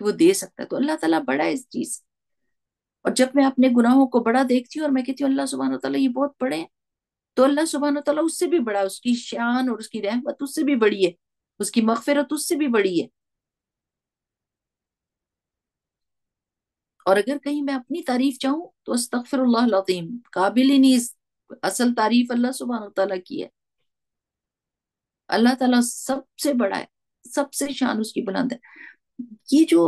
کہ وہ دے سکتا ہے، تو اللہ تعالیٰ بڑا ہے اس چیز سے۔ اور جب میں اپنے گناہوں کو بڑا دیکھتی ہوں اور میں کہتی ہوں اللہ سبحانہ وتعالیٰ یہ بہت بڑے ہیں، تو اللہ سبحانہ وتعالیٰ اس سے بھی بڑا ہے، اس کی شان اور اس کی رحمت اس سے بھی بڑی ہے، اس کی مغفرت اس سے بھی بڑی ہے۔ اور اگر کہیں میں اپنی تعریف چاہوں تو استغفر اللہ العظیم، قابل ہی نہیں، اصل تعریف اللہ سبحانہ وتعالیٰ کی ہے۔ اللہ تعالیٰ سب سے بڑا ہے، سب سے شان اس کی بلند ہے۔ یہ جو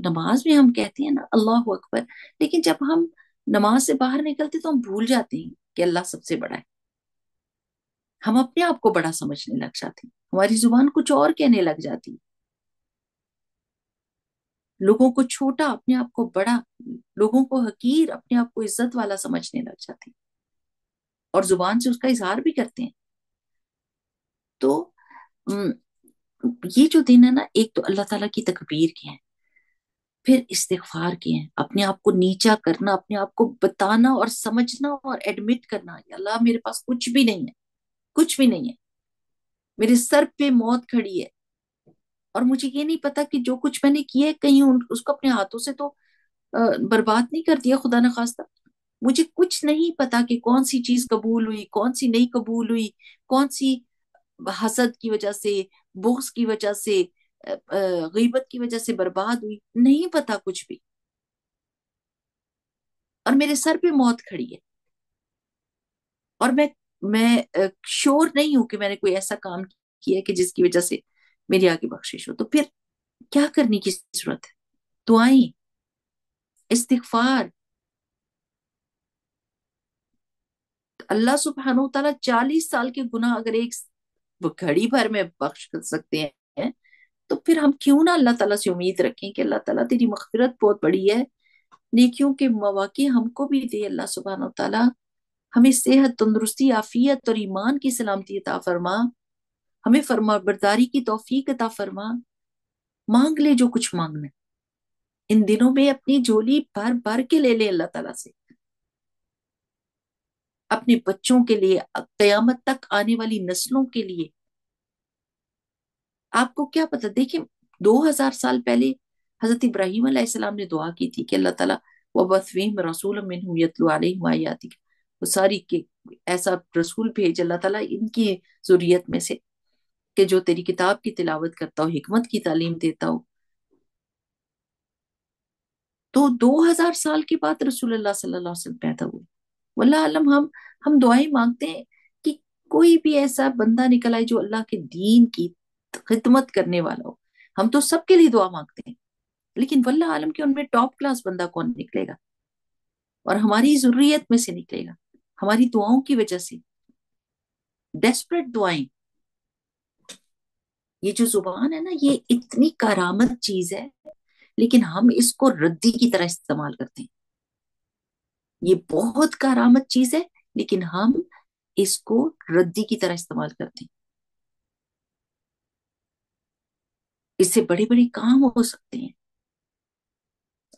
نماز میں ہم کہتے ہیں نا اللہ اکبر، لیکن جب ہم نماز سے باہر نکلتے تو ہم بھول جاتے ہیں کہ اللہ سب سے بڑا ہے۔ ہم اپنے آپ کو بڑا سمجھنے لگ جاتے ہیں، ہماری زبان کچھ اور کہنے لگ جاتی ہے، لوگوں کو چھوٹا اپنے آپ کو بڑا، لوگوں کو حقیر اپنے آپ کو عزت والا سمجھنے لگ جاتے ہیں، اور زبان سے اس کا اظہار بھی کرتے ہیں۔ تو م، یہ جو دن ہے نا، ایک تو اللہ تعالیٰ کی تکبیر کے ہیں، پھر استغفار کے ہیں، اپنے آپ کو نیچا کرنا، اپنے آپ کو بتانا اور سمجھنا اور ایڈمٹ کرنا کہ اللہ میرے پاس کچھ بھی نہیں ہے، کچھ بھی نہیں ہے، میرے سر پہ موت کھڑی ہے، اور مجھے یہ نہیں پتا کہ جو کچھ میں نے کیا ہے کہیں اس کو اپنے ہاتھوں سے تو برباد نہیں کر دیا خدا نخواستہ۔ مجھے کچھ نہیں پتا کہ کون سی چیز قبول ہوئی، کون سی نہیں قبول ہوئی، کون سی حسد کی وجہ سے، بغض کی وجہ سے، غیبت کی وجہ سے برباد ہوئی، نہیں پتا کچھ بھی، اور میرے سر پہ موت کھڑی ہے، اور میں شور نہیں ہوں کہ میں نے کوئی ایسا کام کیا ہے کہ جس کی وجہ سے میری آگے بخشش ہو۔ تو پھر کیا کرنے کی ضرورت ہے؟ دعائیں، استغفار۔ اللہ سبحانہ تعالیٰ 40 سال کے گناہ اگر ایک گھڑی بھر میں بخش کر سکتے ہیں، تو پھر ہم کیوں نہ اللہ تعالیٰ سے امید رکھیں کہ اللہ تعالیٰ تیری مغفرت بہت بڑی ہے، نیکیوں کے مواقع ہم کو بھی دے اللہ سبحانہ تعالیٰ، ہمیں صحت، تندرستی، عافیت اور ایمان کی سلامتی عطا فرما، ہمیں فرما برداری کی توفیق عطا فرما۔ مانگ لے جو کچھ مانگنا ہے، ان دنوں میں اپنی جھولی بھر بھر کے لے لے اللہ تعالیٰ سے، اپنے بچوں کے لیے، قیامت تک آنے والی نسلوں کے لیے۔ آپ کو کیا پتا، دیکھیں 2000 سال پہلے حضرت ابراہیم علیہ السلام نے دعا کی تھی کہ اللہ تعالیٰ وَبَعَثْ فِيهِمْ رَسُولًا مِّنْهُمْ يَتْلُو عَلَيْهِمْ آيَاتِكَ، وہ ساری کے ایسا رسول بھیج اللہ تعالیٰ ان کی ذریت میں سے کہ جو تیری کتاب کی تلاوت کرتا ہو، حکمت کی تعلیم دیتا ہو۔ تو 2000 سال کے بعد رسول اللہ صلی اللہ علیہ وسلم پیدا ہوئے۔ واللہ علم ہم دعائیں مانگتے ہیں کہ کوئی بھی ایسا بندہ نکل آئے جو اللہ کے دین کی خدمت کرنے والا ہو۔ ہم تو سب کے لیے دعا مانگتے ہیں، لیکن واللہ عالم کہ ان میں ٹاپ کلاس بندہ کون نکلے گا، اور ہماری ضروریت میں سے نکلے گا، ہماری دعاؤں کی وجہ سے، ڈیسپریٹ دعائیں۔ یہ جو زبان ہے نا، یہ اتنی کرامت چیز ہے، لیکن ہم اس کو ردی کی طرح استعمال کرتے ہیں۔ یہ بہت کرامت چیز ہے، لیکن ہم اس کو ردی کی طرح استعمال کرتے ہیں۔ اس سے بڑے بڑے کام ہو سکتے ہیں۔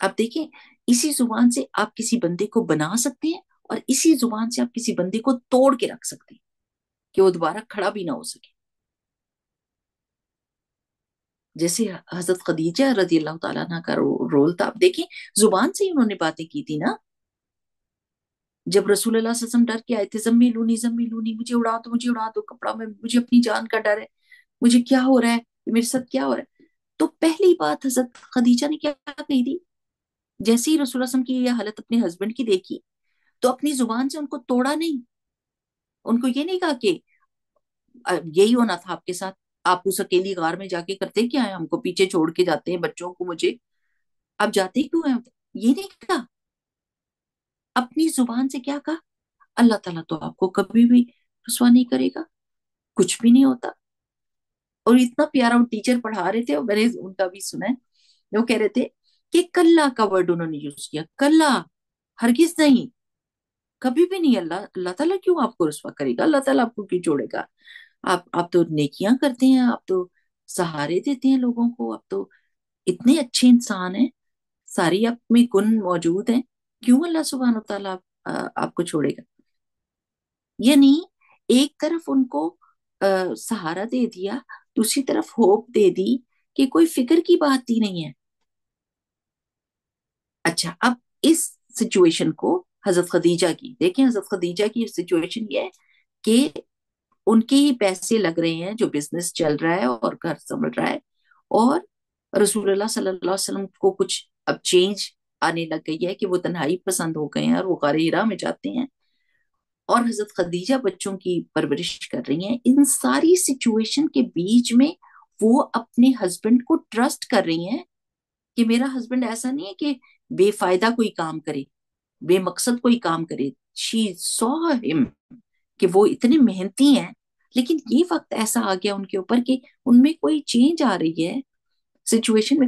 آپ دیکھیں، اسی زبان سے آپ کسی بندے کو بنا سکتے ہیں، اور اسی زبان سے آپ کسی بندے کو توڑ کے رکھ سکتے ہیں کہ وہ دوبارہ کھڑا بھی نہ ہو سکے۔ جیسے حضرت خدیجہ رضی اللہ تعالیٰ عنہ کا رول تھا، آپ دیکھیں زبان سے ہی انہوں نے باتیں کی تھی نا۔ جب رسول اللہ صلی اللہ علیہ وسلم ڈر کے آئے تھے، زمیلونی زمیلونی، مجھے اڑا دو، مجھے اڑا دو کپڑا، میں مجھے اپنی جان کا ڈر ہے، مجھے کیا ہو رہا ہے، میرے ساتھ کیا ہو رہا ہے۔ تو پہلی بات حضرت خدیجہ نے کیا کہی تھی؟ جیسے ہی رسول اللہ صلی اللہ علیہ وسلم کی یہ حالت اپنے ہسبینڈ کی دیکھی، تو اپنی زبان سے ان کو توڑا نہیں، ان کو یہ نہیں کہا کہ یہی ہونا تھا آپ کے ساتھ، آپ اس اکیلی غار میں جا کے کرتے کیا ہے، ہم کو پیچھے چھوڑ کے جاتے ہیں، بچوں کو، مجھے، آپ جاتے کیوں ہیں؟ یہ نہیں کہا، اپنی زبان سے کیا کہا؟ اللہ تعالیٰ تو آپ کو کبھی بھی رسوا نہیں کرے گا، کچھ بھی نہیں ہوتا۔ اور اتنا پیارا وہ ٹیچر پڑھا رہے تھے، اور میں نے ان کا بھی سنا ہے، وہ کہہ رہے تھے کہ کلا کا ورڈ انہوں نے یوز کیا، کلا، ہرگز نہیں، کبھی بھی نہیں، اللہ تعالیٰ کیوں آپ کو رسوا کرے گا، اللہ تعالیٰ آپ کو کیوں چھوڑے گا؟ آپ تو نیکیاں کرتے ہیں، آپ تو سہارے دیتے ہیں لوگوں کو، آپ تو اتنے اچھے انسان ہیں، ساری آپ میں گن موجود ہیں، کیوں اللہ سبحانہ تعالیٰ آپ کو چھوڑے گا؟ یعنی ایک طرف ان کو سہارا دے دیا، دوسری طرف ہوپ دے دی کہ کوئی فکر کی بات ہی نہیں ہے، اچھا اب اس سچویشن کو حضرت خدیجہ کی دیکھیں. حضرت خدیجہ کی سچویشن یہ ہے کہ ان کے ہی پیسے لگ رہے ہیں, جو بزنس چل رہا ہے اور گھر سنبھل رہا ہے, اور رسول اللہ صلی اللہ علیہ وسلم کو کچھ اب چینج آنے لگ گئی ہے کہ وہ تنہائی پسند ہو گئے ہیں اور وہ غار حرا میں جاتے ہیں, اور حضرت خدیجہ بچوں کی پرورش کر رہی ہیں. ان ساری سچویشن کے بیچ میں وہ اپنے ہسبینڈ کو ٹرسٹ کر رہی ہیں کہ میرا ہسبینڈ ایسا نہیں ہے کہ بے فائدہ کوئی کام کرے, بے مقصد کوئی کام کرے. شی سو ہم کہ وہ اتنے محنتی ہیں, لیکن یہ وقت ایسا آ گیا ان کے اوپر کہ ان میں کوئی چینج آ رہی ہے سچویشن میں,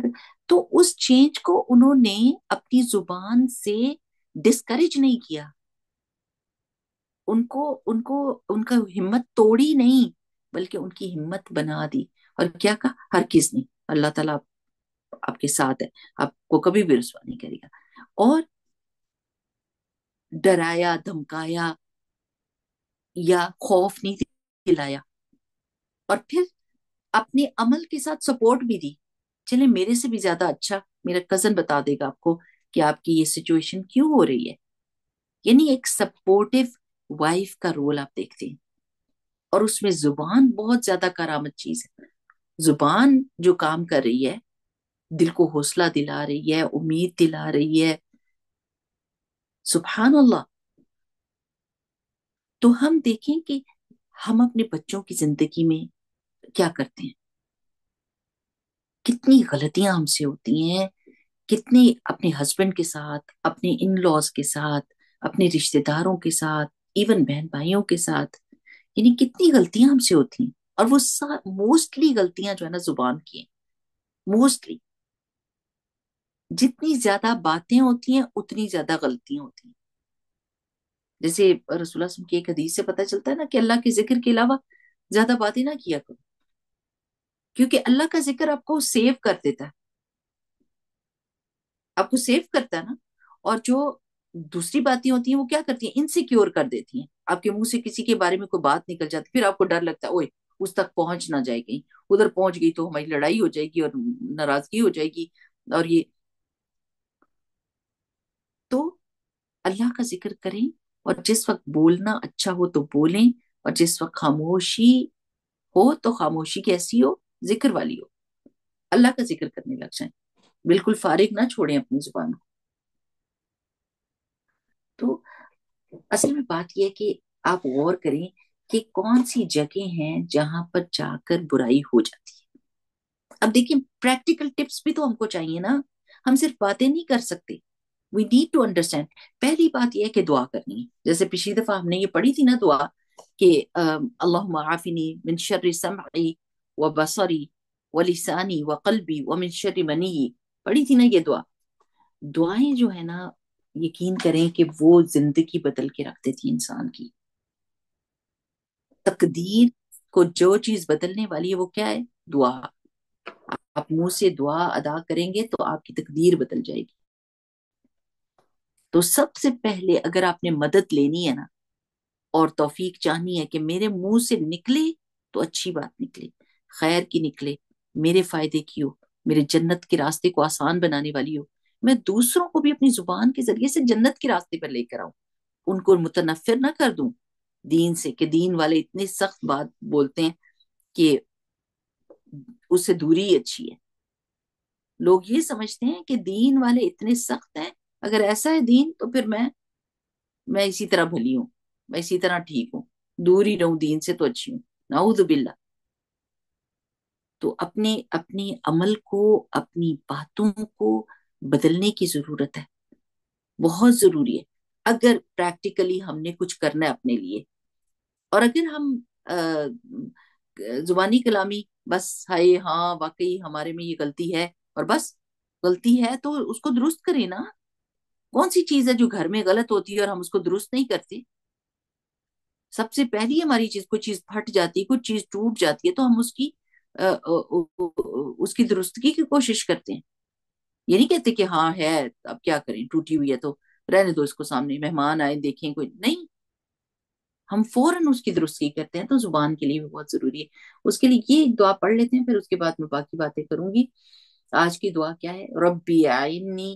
تو اس چینج کو انہوں نے اپنی زبان سے ڈسکریج نہیں کیا, ان کا ہمت توڑی نہیں, بلکہ ان کی ہمت بنا دی. اور کیا کہا, ہر کس نے, اللہ تعالیٰ آپ کے ساتھ ہے, آپ کو کبھی بھی رسوا نہیں کرے گا. اور ڈرایا دھمکایا یا خوف نہیں دلایا, اور پھر اپنے عمل کے ساتھ سپورٹ بھی دی. چلے میرے سے بھی زیادہ اچھا میرا کزن بتا دے گا آپ کو کہ آپ کی یہ سچویشن کیوں ہو رہی ہے. یعنی ایک سپورٹو وائف کا رول آپ دیکھتے ہیں, اور اس میں زبان بہت زیادہ کرامت چیز ہے. زبان جو کام کر رہی ہے, دل کو حوصلہ دلا رہی ہے, امید دلا رہی ہے, سبحان اللہ. تو ہم دیکھیں کہ ہم اپنے بچوں کی زندگی میں کیا کرتے ہیں, کتنی غلطیاں ہم سے ہوتی ہیں, کتنے اپنے ہسبینڈ کے ساتھ, اپنے ان لاز کے ساتھ, اپنے رشتہ داروں کے ساتھ, ایون بہن بھائیوں کے ساتھ, یعنی کتنی غلطیاں ہم سے ہوتی ہیں. اور وہ موسٹلی غلطیاں جو ہے نا زبان کی ہیں, موسٹلی. جتنی زیادہ باتیں ہوتی ہیں اتنی زیادہ غلطیاں ہوتی ہیں. جیسے رسول اللہ صلی اللہ علیہ وسلم کی ایک حدیث سے پتہ چلتا ہے نا کہ اللہ کے ذکر کے علاوہ زیادہ باتیں نہ کیا کرو, کیونکہ اللہ کا ذکر آپ کو سیو کر دیتا ہے, آپ کو سیو کرتا ہے نا. اور جو دوسری باتیں ہوتی ہیں وہ کیا کرتی ہیں, انسیکیور کر دیتی ہیں. آپ کے منہ سے کسی کے بارے میں کوئی بات نکل جاتی, پھر آپ کو ڈر لگتا ہے اوئے اس تک پہنچ نہ جائے گی, ادھر پہنچ گئی تو ہماری لڑائی ہو جائے گی اور ناراضگی ہو جائے گی. اور یہ تو اللہ کا ذکر کریں, اور جس وقت بولنا اچھا ہو تو بولیں, اور جس وقت خاموشی ہو تو خاموشی کیسی ہو, ذکر والی ہو. اللہ کا ذکر کرنے لگ جائیں, بالکل فارغ نہ چھوڑیں اپنی زبان کو. تو اصل میں بات یہ ہے کہ آپ غور کریں کہ کون سی جگہ ہیں جہاں پر جا کر برائی ہو جاتی ہے. اب دیکھیں پریکٹیکل ٹپس بھی تو ہم کو چاہیے نا, ہم صرف باتیں نہیں کر سکتے. We need to understand. پہلی بات یہ ہے کہ دعا کرنی ہے, جیسے پچھلی دفعہ ہم نے یہ پڑھی تھی نا دعا کہ اللہم عافنی من شر سمعی و بصری و لسانی و قلبی و من شر منی, پڑھی تھی نا یہ دعا. دعائیں جو ہے نا, یقین کریں کہ وہ زندگی بدل کے رکھ دیتی انسان کی. تقدیر کو جو چیز بدلنے والی ہے وہ کیا ہے, دعا. آپ منہ سے دعا ادا کریں گے تو آپ کی تقدیر بدل جائے گی. تو سب سے پہلے اگر آپ نے مدد لینی ہے نا, اور توفیق چاہنی ہے کہ میرے منہ سے نکلے تو اچھی بات نکلے, خیر کی نکلے, میرے فائدے کی ہو, میرے جنت کے راستے کو آسان بنانے والی ہو, میں دوسروں کو بھی اپنی زبان کے ذریعے سے جنت کے راستے پر لے کر آؤں, ان کو متنفر نہ کر دوں دین سے, کہ دین والے اتنے سخت بات بولتے ہیں کہ اس سے دوری اچھی ہے. لوگ یہ سمجھتے ہیں کہ دین والے اتنے سخت ہیں, اگر ایسا ہے دین تو پھر میں اسی طرح بھلی ہوں, میں اسی طرح ٹھیک ہوں, دور ہی رہوں دین سے تو اچھی ہوں. نعوذ باللہ. تو اپنے عمل کو, اپنی باتوں کو بدلنے کی ضرورت ہے, بہت ضروری ہے. اگر پریکٹیکلی ہم نے کچھ کرنا ہے اپنے لیے, اور اگر ہم زبانی کلامی بس ہائے ہاں واقعی ہمارے میں یہ غلطی ہے, اور بس غلطی ہے تو اس کو درست کریں نا. کون سی چیز ہے جو گھر میں غلط ہوتی ہے اور ہم اس کو درست نہیں کرتے؟ سب سے پہلی ہماری چیز, کوئی چیز پھٹ جاتی ہے, کوئی چیز ٹوٹ جاتی ہے تو ہم اس کی درستگی کی کوشش کرتے ہیں. یہ نہیں کہتے کہ ہاں ہے اب کیا کریں, ٹوٹی ہوئی ہے تو رہنے دو اس کو, سامنے مہمان آئے دیکھیں کوئی نہیں, ہم فوراً اس کی درستگی کرتے ہیں. تو زبان کے لیے بھی بہت ضروری ہے. اس کے لیے یہ ایک دعا پڑھ لیتے ہیں, پھر اس کے بعد میں باقی باتیں کروں گی. آج کی دعا کیا ہے, ربی اعنی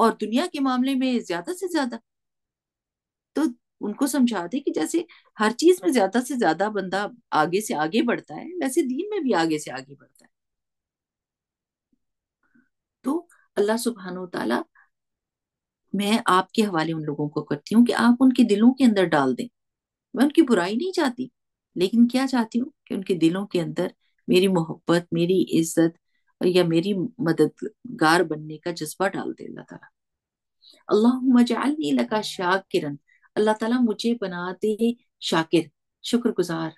اور دنیا کے معاملے میں زیادہ سے زیادہ. تو ان کو سمجھا دے کہ جیسے ہر چیز میں زیادہ سے زیادہ بندہ آگے سے آگے بڑھتا ہے، ویسے دین میں بھی آگے سے آگے بڑھتا ہے. تو اللہ سبحانہ و تعالیٰ، میں آپ کے حوالے ان لوگوں کو کرتی ہوں کہ آپ ان کے دلوں کے اندر ڈال دیں. میں ان کی برائی نہیں چاہتی، لیکن کیا چاہتی ہوں کہ ان کے دلوں کے اندر میری محبت، میری عزت یا میری مددگار بننے کا جذبہ ڈال دے اللہ تعالیٰ. اللہم اجعلنی لکا شاکرن، اللہ تعالیٰ مجھے بنا دے شاکر، شکر گزار،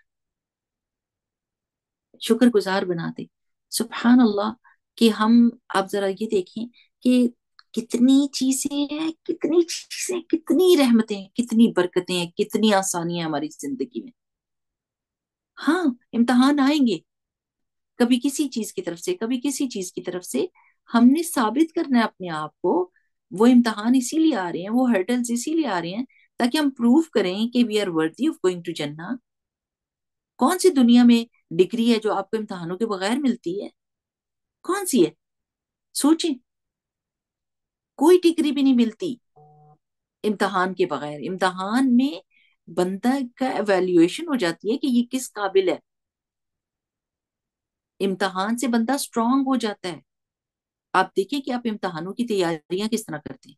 شکر گزار بنا دے. سبحان اللہ. کہ ہم، آپ ذرا یہ دیکھیں کہ کتنی چیزیں ہیں، کتنی چیزیں، کتنی رحمتیں، کتنی برکتیں ہیں، کتنی آسانیاں ہماری زندگی میں. ہاں، امتحان آئیں گے، کبھی کسی چیز کی طرف سے، کبھی کسی چیز کی طرف سے. ہم نے ثابت کرنا ہے اپنے آپ کو. وہ امتحان اسی لیے آ رہے ہیں، وہ ہرڈلز اسی لیے آ رہے ہیں تاکہ ہم پروف کریں کہ we are worthy of going to جنہ. کون سی دنیا میں ڈگری ہے جو آپ کو امتحانوں کے بغیر ملتی ہے؟ کون سی ہے؟ سوچیں. کوئی ڈگری بھی نہیں ملتی امتحان کے بغیر. امتحان میں بندہ کا ایویلیویشن ہو جاتی ہے کہ یہ کس قابل ہے. امتحان سے بندہ اسٹرانگ ہو جاتا ہے. آپ دیکھیں کہ آپ امتحانوں کی تیاریاں کس طرح کرتے ہیں.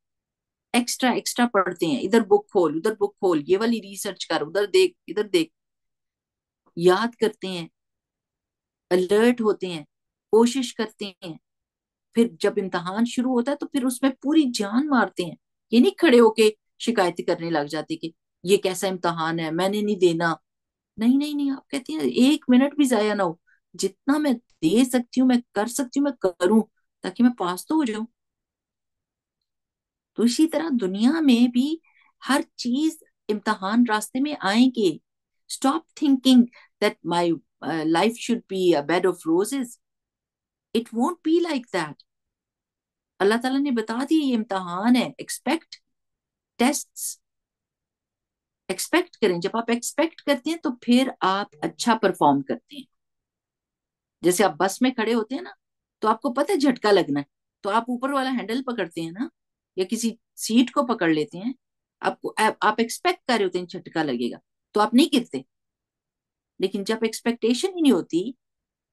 ایکسٹرا ایکسٹرا پڑھتے ہیں، ادھر بک کھول، ادھر بک کھول، یہ والی ریسرچ کر، ادھر دیکھ، ادھر دیکھ. یاد کرتے ہیں، الرٹ ہوتے ہیں، کوشش کرتے ہیں. پھر جب امتحان شروع ہوتا ہے تو پھر اس میں پوری جان مارتے ہیں. یہ نہیں کھڑے ہو کے شکایتیں کرنے لگ جاتے کہ یہ کیسا امتحان ہے، میں نے نہیں دینا. نہیں نہیں نہیں، آپ کہتے ہیں ایک منٹ بھی ضائع نہ ہو. جتنا میں دے سکتی ہوں، میں کر سکتی ہوں، میں کروں تاکہ میں پاس تو ہو جاؤں. تو اسی طرح دنیا میں بھی ہر چیز، امتحان راستے میں آئیں گے. Stop thinking that my life should be a bed of roses. It won't be like that. Allah تعالیٰ نے بتا دی یہ امتحان ہے. ایکسپیکٹ ٹیسٹ، ایکسپیکٹ کریں. جب آپ ایکسپیکٹ کرتے ہیں تو پھر آپ اچھا پرفارم کرتے ہیں. جیسے آپ بس میں کھڑے ہوتے ہیں نا، تو آپ کو پتہ ہے جھٹکا لگنا ہے، تو آپ اوپر والا ہینڈل پکڑتے ہیں نا، یا کسی سیٹ کو پکڑ لیتے ہیں. آپ ایکسپیکٹ کر رہے ہوتے ہیں جھٹکا لگے گا، تو آپ نہیں گرتے. لیکن جب ایکسپیکٹیشن ہی نہیں ہوتی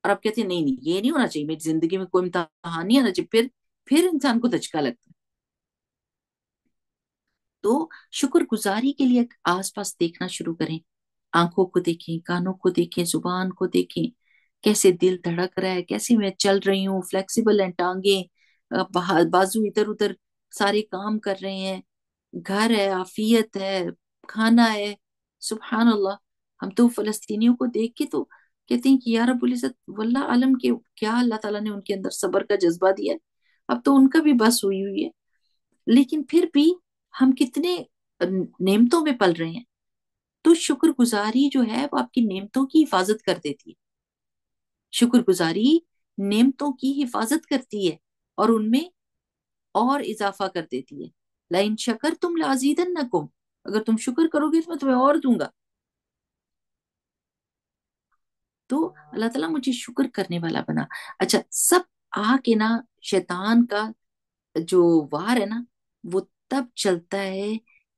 اور آپ کہتے ہیں نہیں نہیں یہ نہیں ہونا چاہیے، میری زندگی میں کوئی امتحان نہیں آنا چاہیے، پھر انسان کو دھچکا لگتا ہے. تو شکر گزاری کے لیے آس پاس دیکھنا شروع کریں. آنکھوں کو دیکھیں، کانوں کو دیکھیں، زبان کو دیکھیں، کیسے دل دھڑک رہا ہے، کیسے میں چل رہی ہوں، فلیکسیبل ہیں ٹانگیں، بازو ادھر ادھر سارے کام کر رہے ہیں، گھر ہے، عافیت ہے، کھانا ہے. سبحان اللہ. ہم تو فلسطینیوں کو دیکھ کے تو کہتے ہیں کہ یا رب العزت واللہ عالم کے کیا اللہ تعالیٰ نے ان کے اندر صبر کا جذبہ دیا ہے. اب تو ان کا بھی بس ہوئی ہوئی ہے. لیکن پھر بھی ہم کتنے نعمتوں میں پل رہے ہیں. تو شکر گزاری جو ہے وہ آپ کی نعمتوں کی حفاظت کر دیتی ہے. شکر گزاری نعمتوں کی حفاظت کرتی ہے اور ان میں اور اضافہ کر دیتی ہے. لَإِن شَكَرْتُمْ لَأَزِيدَنَّكُمْ، اگر تم شکر کرو گے تو میں تمہیں اور دوں گا. تو اللہ تعالیٰ مجھے شکر کرنے والا بنا. اچھا، سب آ کے نا شیطان کا جو وار ہے نا، وہ تب چلتا ہے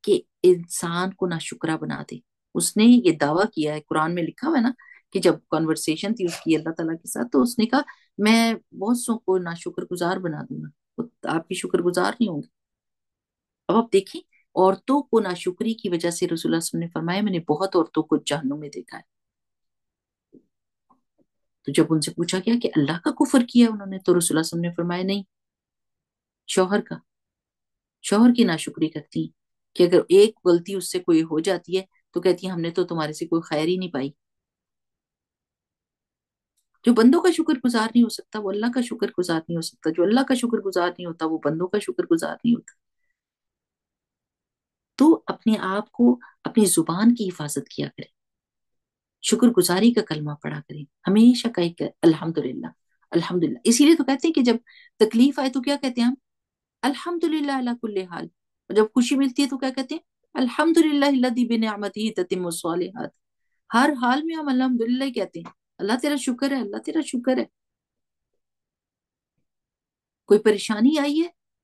کہ انسان کو نا شکرا بنا دے. اس نے یہ دعویٰ کیا ہے، قرآن میں لکھا ہوا ہے نا، کہ جب کنورسیشن تھی اس کی اللہ تعالیٰ کے ساتھ، تو اس نے کہا میں بہت سو کو نا شکر گزار بنا دوں گا، وہ آپ کی شکر گزار نہیں ہوں گے. اب آپ دیکھیں، عورتوں کو ناشکری کی وجہ سے رسول اللہ صلی اللہ علیہ وسلم نے فرمایا میں نے بہت عورتوں کو جہنم میں دیکھا ہے. تو جب ان سے پوچھا گیا کہ اللہ کا کفر کیا انہوں نے، تو رسول اللہ صلی اللہ علیہ وسلم نے فرمایا نہیں، شوہر کا. شوہر کی ناشکری کرتی ہیں کہ اگر ایک غلطی اس سے کوئی ہو جاتی ہے تو کہتی ہیں ہم نے تو تمہارے سے کوئی خیر ہی نہیں پائی. جو بندوں کا شکر گزار نہیں ہو سکتا وہ اللہ کا شکر گزار نہیں ہو سکتا. جو اللہ کا شکر گزار نہیں ہوتا وہ بندوں کا شکر گزار نہیں ہوتا. تو اپنے آپ کو، اپنی زبان کی حفاظت کیا کریں. شکر گزاری کا کلمہ پڑھا کریں. ہمیشہ کہیں کہ الحمدللہ، الحمدللہ. اسی لیے تو کہتے ہیں کہ جب تکلیف آئے تو کیا کہتے ہیں ہم؟ الحمدللہ علی کل حال. اور جب خوشی ملتی ہے تو کیا کہتے ہیں؟ الحمدللہ الذی بنعمتہ تتم الصالحات. ہر حال میں ہم الحمدللہ ہی کہتے ہیں. اللہ تیرا شکر ہے، اللہ تیرا شکر ہے. کوئی پریشانی آئی ہے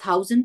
1000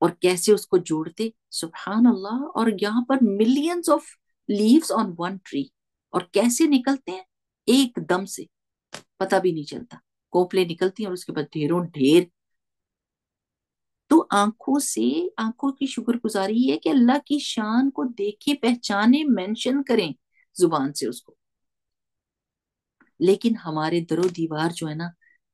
اور کیسے اس کو جوڑتے، سبحان اللہ. اور یہاں پر millions of leaves on one tree, اور کیسے نکلتے ہیں ایک دم سے، پتہ بھی نہیں چلتا. کوپلے نکلتی ہیں اور اس کے بعد ڈھیروں ڈھیر. تو آنکھوں سے، آنکھوں کی شکر گزاری یہ ہے کہ اللہ کی شان کو دیکھے، پہچانے، مینشن کریں زبان سے اس کو. لیکن ہمارے در و دیوار جو ہے نا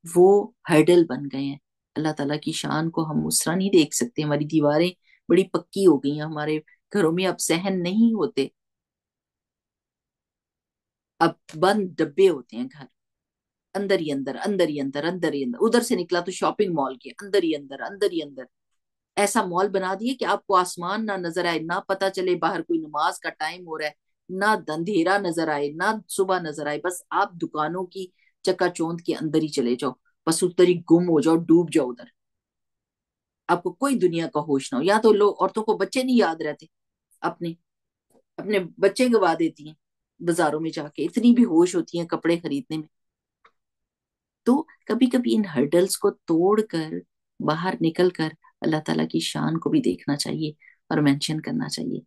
وہ ہرڈل بن گئے ہیں. اللہ تعالیٰ کی شان کو ہم اس طرح نہیں دیکھ سکتے. ہماری دیواریں بڑی پکی ہو گئی ہیں، ہمارے گھروں میں اب صحن نہیں ہوتے، اب بند ڈبے ہوتے ہیں گھر. اندر ہی اندر، اندر ہی اندر، اندر ہی اندر. ادھر سے نکلا تو شاپنگ مال کے اندر ہی اندر، اندر ہی اندر. ایسا مال بنا دیے کہ آپ کو آسمان نہ نظر آئے، نہ پتا چلے باہر کوئی نماز کا ٹائم ہو رہا ہے، نہ اندھیرا نظر آئے، نہ صبح نظر آئے. بس آپ دکانوں کی چکا چوند کے اندر ہی چلے جاؤ، بس ادھر ہی گم ہو جاؤ، ڈوب جاؤ ادھر. آپ کو کوئی دنیا کا ہوش نہ ہو. یا تو لوگ، عورتوں کو بچے نہیں یاد رہتے، اپنے اپنے بچے گوا دیتی ہیں بازاروں میں جا کے، اتنی بھی ہوش ہوتی ہیں کپڑے خریدنے میں. تو کبھی کبھی ان ہرڈلز کو توڑ کر باہر نکل کر اللہ تعالیٰ کی شان کو بھی دیکھنا چاہیے اور مینشن کرنا چاہیے.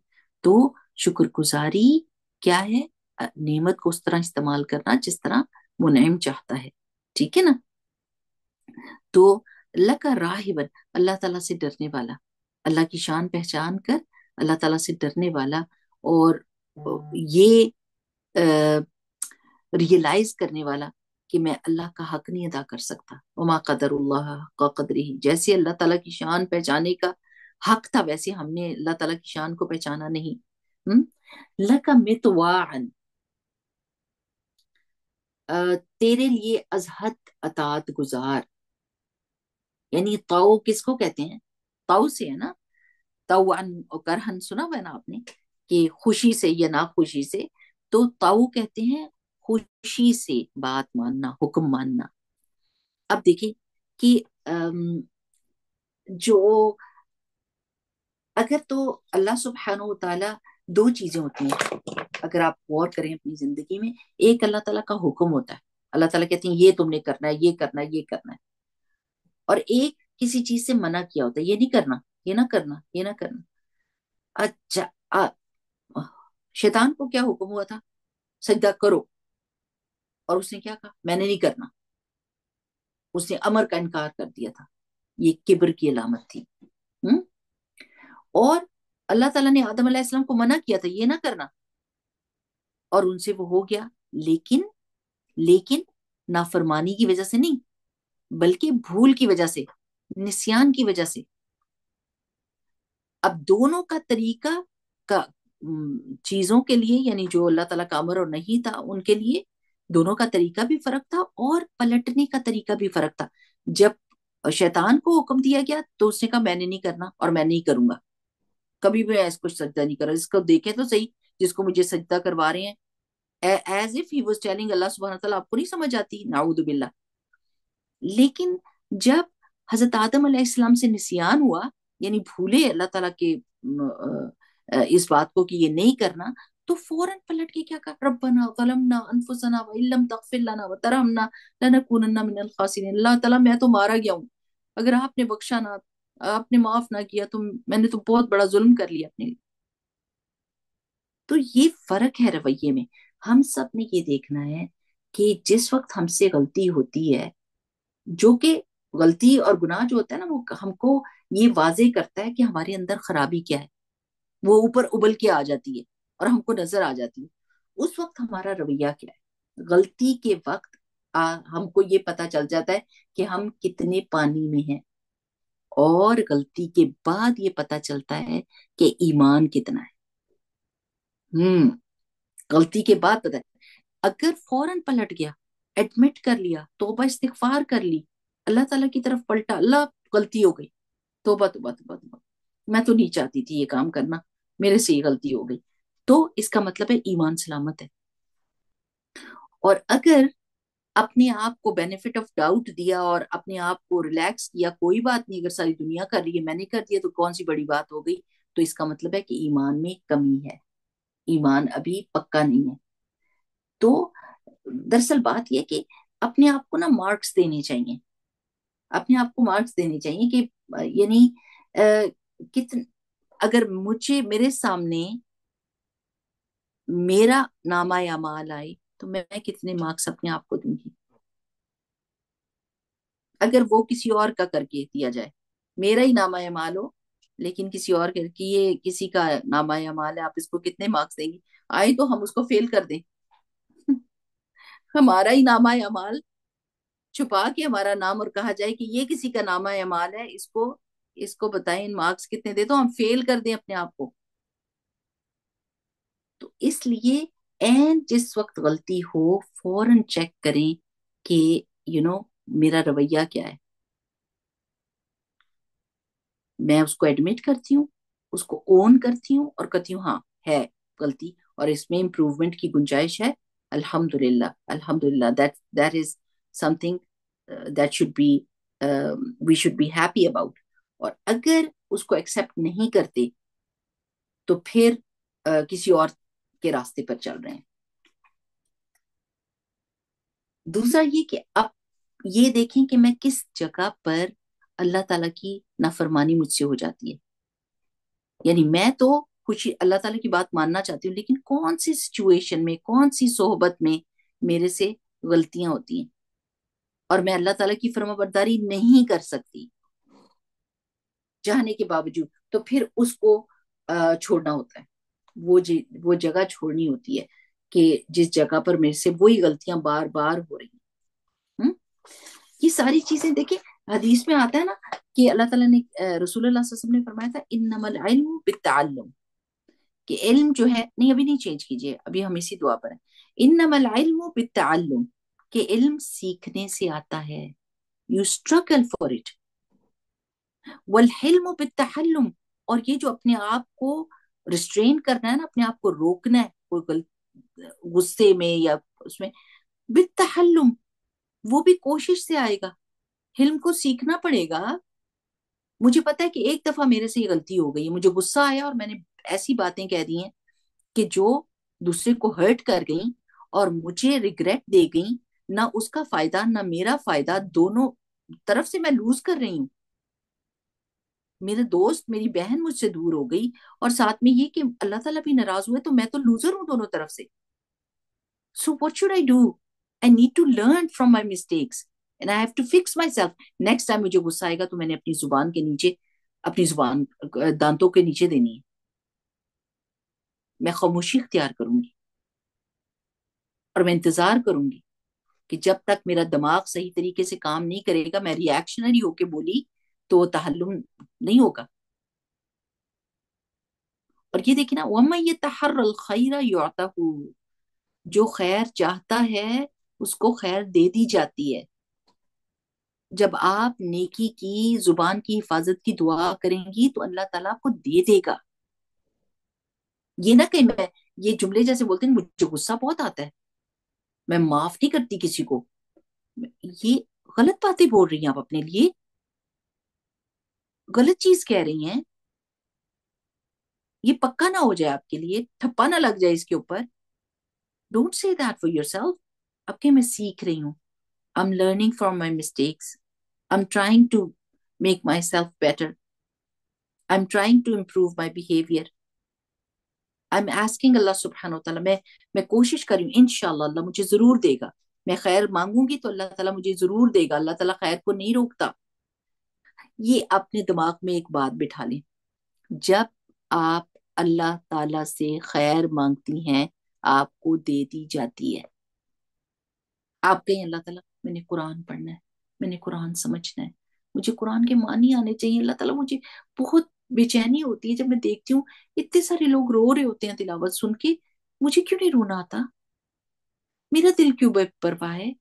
تو شکر گزاری کیا ہے؟ نعمت کو اس طرح استعمال کرنا جس طرح منعم چاہتا ہے. ٹھیک ہے نا؟ تو اللہ کا راہبن، اللہ تعالیٰ سے ڈرنے والا، اللہ کی شان پہچان کر اللہ تعالیٰ سے ڈرنے والا، اور یہ ریئلائز کرنے والا کہ میں اللہ کا حق نہیں ادا کر سکتا. وما قدر اللہ کا قدری، جیسے اللہ تعالیٰ کی شان پہچانے کا حق تھا ویسے ہم نے اللہ تعالیٰ کی شان کو پہچانا نہیں. لَكَ مِطْوَاعًا، تیرے لیے ازحد اطاعت گزار. یعنی طاؤ کس کو کہتے ہیں؟ طاؤ سے ہے نا، طوعاً اور کرہن سنا ہوا ہے نا آپ نے، کہ خوشی سے یا ناخوشی سے. تو طاؤ کہتے ہیں خوشی سے بات ماننا، حکم ماننا. اب دیکھیں کہ جو اگر تو اللہ سبحانہ و تعالیٰ، دو چیزیں ہوتی ہیں اگر آپ غور کریں اپنی زندگی میں. ایک اللہ تعالیٰ کا حکم ہوتا ہے، اللہ تعالیٰ کہتے ہیں یہ تم نے کرنا ہے، یہ کرنا ہے، یہ کرنا ہے. اور ایک کسی چیز سے منع کیا ہوتا ہے، یہ نہیں کرنا، یہ نہ کرنا، یہ نہ کرنا. اچھا، شیطان کو کیا حکم ہوا تھا؟ سجدہ کرو. اور اس نے کیا کہا؟ میں نے نہیں کرنا. اس نے امر کا انکار کر دیا تھا. یہ کبر کی علامت تھی. اور اللہ تعالیٰ نے آدم علیہ السلام کو منع کیا تھا یہ نہ کرنا، اور ان سے وہ ہو گیا. لیکن نافرمانی کی وجہ سے نہیں، بلکہ بھول کی وجہ سے، نسیان کی وجہ سے. اب دونوں کا طریقہ کا چیزوں کے لیے، یعنی جو اللہ تعالیٰ کا امر اور نہیں تھا ان کے لیے، دونوں کا طریقہ بھی فرق تھا اور پلٹنے کا طریقہ بھی فرق تھا. جب شیطان کو حکم دیا گیا تو اس نے کہا میں نے نہیں کرنا اور میں نہیں کروں گا، کبھی بھی اس کو سجدہ نہیں کرا. اس کو دیکھیں تو صحیح، جس کو مجھے سجدہ کروا رہے ہیں، as if he was telling Allah سبحانہ تعالیٰ آپ کو نہیں سمجھ آتی، نعوذ باللہ. لیکن جب حضرت آدم علیہ السلام سے نسیان ہوا، یعنی بھولے اللہ تعالیٰ کے اس بات کو کہ یہ نہیں کرنا، تو فوراً پلٹ کے کیا کہا؟ ربنا ظلمنا انفسنا وان لم تغفر لنا وترحمنا لنکونن من الخاسرین. اللہ تعالیٰ میں تو مارا گیا ہوں، اگر آپ نے بخشا نہ، آپ نے معاف نہ کیا تو میں نے تو بہت بڑا ظلم کر لیا اپنے. تو یہ فرق ہے رویے میں. ہم سب نے یہ دیکھنا ہے کہ جس وقت ہم سے غلطی ہوتی ہے، جو کہ غلطی اور گناہ جو ہوتا ہے نا وہ ہم کو یہ واضح کرتا ہے کہ ہمارے اندر خرابی کیا ہے، وہ اوپر ابل کے آ جاتی ہے اور ہم کو نظر آ جاتی ہے. اس وقت ہمارا رویہ کیا ہے؟ غلطی کے وقت ہم کو یہ پتا چل جاتا ہے کہ ہم کتنے پانی میں ہیں، اور غلطی کے بعد یہ پتا چلتا ہے کہ ایمان کتنا ہے. غلطی کے بعد پتا ہے. اگر فوراً پلٹ گیا، ایڈمٹ کر لیا، توبہ استغفار کر لی، اللہ تعالیٰ کی طرف پلٹا، اللہ غلطی ہو گئی، توبہ توبہ توبہ توبہ، میں تو نہیں چاہتی تھی یہ کام کرنا، میرے سے یہ غلطی ہو گئی، تو اس کا مطلب ہے ایمان سلامت ہے. اور اگر اپنے آپ کو بینیفٹ آف ڈاؤٹ دیا اور اپنے آپ کو ریلیکس کیا، کوئی بات نہیں، اگر ساری دنیا کر رہی ہے میں نے کر دیا تو کون سی بڑی بات ہو گئی، تو اس کا مطلب ہے کہ ایمان میں کمی ہے، ایمان ابھی پکا نہیں ہے. تو دراصل بات یہ کہ اپنے آپ کو نا مارکس دینے چاہیے، اپنے آپ کو مارکس دینے چاہیے کہ یعنی کتن اگر مجھے میرے سامنے میرا نامہ اعمال آئے تو میں کتنے مارکس اپنے آپ کو دوں گی؟ اگر وہ کسی اور کا کر کے دیا جائے، میرا ہی نامہ اعمال ہو لیکن کسی اور کے، کہ یہ کسی کا نامہ اعمال ہے، آپ اس کو کتنے مارکس دیں گی؟ آئے تو ہم اس کو فیل کر دیں، ہمارا ہی نامہ اعمال چھپا کے ہمارا نام اور کہا جائے کہ یہ کسی کا نامہ اعمال ہے، اس کو بتائیں مارکس کتنے دے، تو ہم فیل کر دیں اپنے آپ کو۔ تو اس لیے جس وقت غلطی ہو فوراً چیک کریں کہ میرا رویہ کیا ہے، میں اس کو ایڈمٹ کرتی ہوں، اس کو اون کرتی ہوں اور کہتی ہوں ہاں ہے غلطی، اور اس میں امپروومنٹ کی گنجائش ہے، الحمد للہ الحمد للہ، that is something that should be we should be happy about. اور اگر اس کو ایکسپٹ نہیں کرتے تو پھر کسی اور کے راستے پر چل رہے ہیں۔ دوسرا یہ کہ اب یہ دیکھیں کہ میں کس جگہ پر اللہ تعالیٰ کی نافرمانی مجھ سے ہو جاتی ہے، یعنی میں تو خوشی اللہ تعالیٰ کی بات ماننا چاہتی ہوں، لیکن کون سی سچویشن میں، کون سی صحبت میں میرے سے غلطیاں ہوتی ہیں اور میں اللہ تعالیٰ کی فرما برداری نہیں کر سکتی چاہنے کے باوجود، تو پھر اس کو چھوڑنا ہوتا ہے، وہ جگہ چھوڑنی ہوتی ہے کہ جس جگہ پر میرے سے وہی غلطیاں بار بار ہو رہی ہیں۔ یہ ساری چیزیں دیکھیں، حدیث میں آتا ہے نا کہ اللہ تعالیٰ نے رسول اللہ صلی اللہ علیہ وسلم نے فرمایا تھا انما العلم بالتعلم، کہ علم جو ہے، نہیں ابھی نہیں چینج کیجیے، ابھی ہم اسی دعا پر ہیں، انما العلم بالتعلم، کہ علم سیکھنے سے آتا ہے، یو اسٹرگل فار اٹ، والحلم بالتحلم، اور یہ جو اپنے آپ کو ریسٹرین کرنا ہے نا، اپنے آپ کو روکنا ہے کوئی غصے میں یا اس میں، بالتحلم، وہ بھی کوشش سے آئے گا، حلم کو سیکھنا پڑے گا۔ مجھے پتا ہے کہ ایک دفعہ میرے سے یہ غلطی ہو گئی ہے، مجھے غصہ آیا اور میں نے ایسی باتیں کہہ دی ہیں کہ جو دوسرے کو ہرٹ کر گئیں اور مجھے ریگریٹ دے گئیں، نہ اس کا فائدہ نہ میرا فائدہ، دونوں طرف سے میں لوز کر رہی ہوں، میرے دوست میری بہن مجھ سے دور ہو گئی، اور ساتھ میں یہ کہ اللہ تعالیٰ بھی ناراض ہوئے، تو میں تو لوزر ہوں دونوں طرف سے۔ So what should I do? I need to learn from my mistakes and I have to fix myself. Next time مجھے غصہ آئے گا تو میں نے اپنی زبان کے نیچے، اپنی زبان دانتوں کے نیچے دینی ہے، میں خاموشی اختیار کروں گی اور میں انتظار کروں گی کہ جب تک میرا دماغ صحیح طریقے سے کام نہیں کرے گا، میں ری ایکشنری ہو کے بولی تو وہ تحلم نہیں ہوگا۔ اور یہ دیکھیں نا، وَمَن يَتَحَرَّ الْخَيْرَ يُعْطَهُ، جو خیر چاہتا ہے اس کو خیر دے دی جاتی ہے۔ جب آپ نیکی کی، زبان کی حفاظت کی دعا کریں گی تو اللہ تعالیٰ آپ کو دے دے گا۔ یہ نہ کہ میں یہ جملے جیسے بولتے ہیں مجھے غصہ بہت آتا ہے، میں معاف نہیں کرتی کسی کو، یہ غلط باتیں بول رہی ہیں آپ اپنے لیے، غلط چیز کہہ رہی ہیں، یہ پکا نہ ہو جائے آپ کے لیے، ٹھپا نہ لگ جائے اس کے اوپر۔ Don't say that for yourself۔ اب کہ میں سیکھ رہی ہوں، I'm learning from my mistakes, I'm trying to make myself better, I'm trying to improve my behavior, I'm asking اللہ سبحانہ وتعالی، میں کوشش کر رہی ہوں، انشاءاللہ اللہ مجھے ضرور دے گا، میں خیر مانگوں گی تو اللہ تعالیٰ مجھے ضرور دے گا، اللہ تعالیٰ خیر کو نہیں روکتا۔ یہ اپنے دماغ میں ایک بات بٹھا لیں، جب آپ اللہ تعالیٰ سے خیر مانگتی ہیں آپ کو دے دی جاتی ہے۔ آپ کہیں اللہ تعالیٰ میں نے قرآن پڑھنا ہے، میں نے قرآن سمجھنا ہے، مجھے قرآن کے معنی آنے چاہیے، اللہ تعالیٰ مجھے بہت بے چینی ہوتی ہے جب میں دیکھتی ہوں اتنے سارے لوگ رو رہے ہوتے ہیں تلاوت سن کے، مجھے کیوں نہیں رونا آتا؟ میرا دل کیوں بے پرواہ ہے؟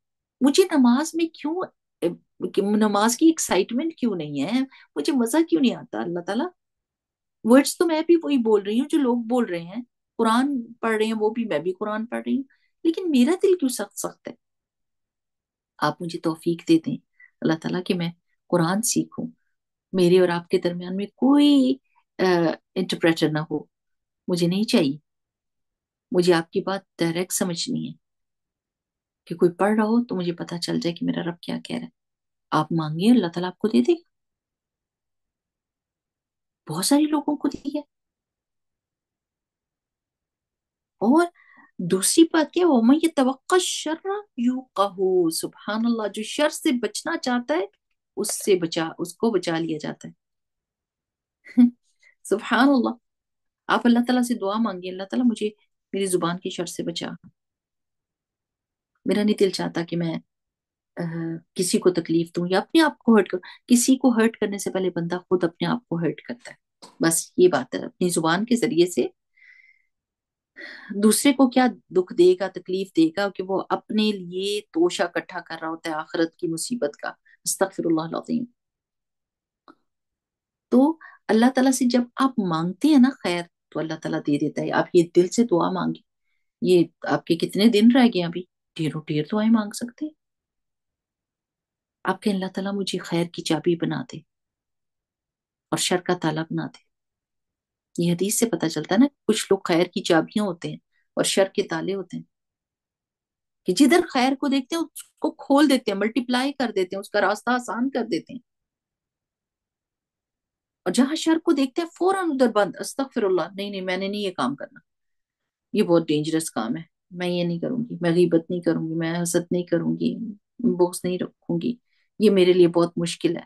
مجھے نماز میں کیوں نماز کی ایکسائٹمنٹ کیوں نہیں ہے؟ مجھے مزہ کیوں نہیں آتا؟ اللہ تعالیٰ ورڈز تو میں بھی وہی بول رہی ہوں جو لوگ بول رہے ہیں، قرآن پڑھ رہے ہیں وہ بھی، میں بھی قرآن پڑھ رہی ہوں، لیکن میرا دل کیوں سخت سخت ہے؟ آپ مجھے توفیق دے دیں اللہ تعالیٰ کہ میں قرآن سیکھوں، میرے اور آپ کے درمیان میں کوئی انٹرپریٹر نہ ہو، مجھے نہیں چاہیے، مجھے آپ کی بات ڈائریکٹ سمجھنی ہے، کہ کوئی پڑھ رہا ہو تو مجھے پتا چل جائے کہ میرا رب کیا کہہ رہا ہے۔ آپ مانگیے اللہ تعالیٰ آپ کو دے دے گا۔ بہت سارے لوگوں کو دی ہے. اور دوسری بات کیا، وہ یہ توقع شر یو کہو، سبحان اللہ، جو شر سے بچنا چاہتا ہے اس سے بچا، اس کو بچا لیا جاتا ہے. سبحان اللہ. آپ اللہ تعالیٰ سے دعا مانگیے، اللہ تعالیٰ مجھے میری زبان کی شر سے بچا. میرا نہیں دل چاہتا کہ میں کسی کو تکلیف دوں یا اپنے آپ کو ہرٹ کروں. کسی کو ہرٹ کرنے سے پہلے بندہ خود اپنے آپ کو ہرٹ کرتا ہے. بس یہ بات ہے، اپنی زبان کے ذریعے سے دوسرے کو کیا دکھ دے گا، تکلیف دے گا، کہ وہ اپنے لیے توشہ اکٹھا کر رہا ہوتا ہے آخرت کی مصیبت کا. استغفر اللہ العظیم. تو اللہ تعالیٰ سے جب آپ مانگتے ہیں نا خیر، تو اللہ تعالیٰ دے دیتا ہے. آپ یہ دل سے دعا مانگے. یہ آپ کے کتنے دن رہ گئے ابھی؟ ڈھیروں ڈھیر دعائیں مانگ سکتے ہیں. آپ کے اللہ تعالیٰ مجھے خیر کی چابی بنا دے اور شر کا تالا بنا دے. یہ حدیث سے پتہ چلتا ہے نا، کچھ لوگ خیر کی چابیاں ہوتے ہیں اور شر کے تالے ہوتے ہیں، کہ جدھر خیر کو دیکھتے ہیں اس کو کھول دیتے ہیں، ملٹیپلائی کر دیتے ہیں، اس کا راستہ آسان کر دیتے ہیں. اور جہاں شر کو دیکھتے ہیں فوراً ادھر بند، استغفر اللہ، نہیں نہیں میں نے نہیں یہ کام کرنا، یہ بہت ڈینجرس کام ہے، میں یہ نہیں کروں گی، میں غیبت نہیں کروں گی، میں حسد نہیں کروں گی، بغض نہیں رکھوں گی، یہ میرے لیے بہت مشکل ہے،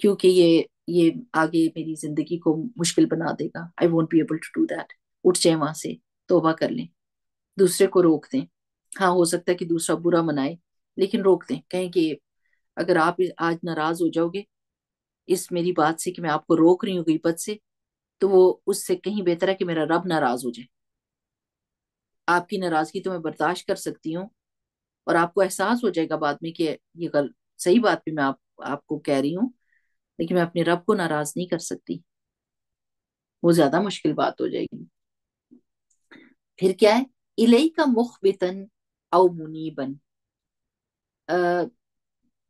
کیونکہ یہ آگے میری زندگی کو مشکل بنا دے گا. I won't be able to do that. اٹھ جائیں وہاں سے، توبہ کر لیں، دوسرے کو روک دیں. ہاں ہو سکتا ہے کہ دوسرا برا منائے، لیکن روک دیں. کہیں کہ اگر آپ آج ناراض ہو جاؤ گے اس میری بات سے، کہ میں آپ کو روک رہی ہوں غیبت سے، تو وہ اس سے کہیں بہتر ہے کہ میرا رب ناراض ہو جائے. آپ کی ناراضگی تو میں برداشت کر سکتی ہوں، اور آپ کو احساس ہو جائے گا بعد میں کہ یہ صحیح بات بھی میں آپ کو کہہ رہی ہوں، لیکن میں اپنے رب کو ناراض نہیں کر سکتی. وہ زیادہ مشکل بات ہو جائے گی. پھر کیا ہے، الی کا مخبتن او منیبن،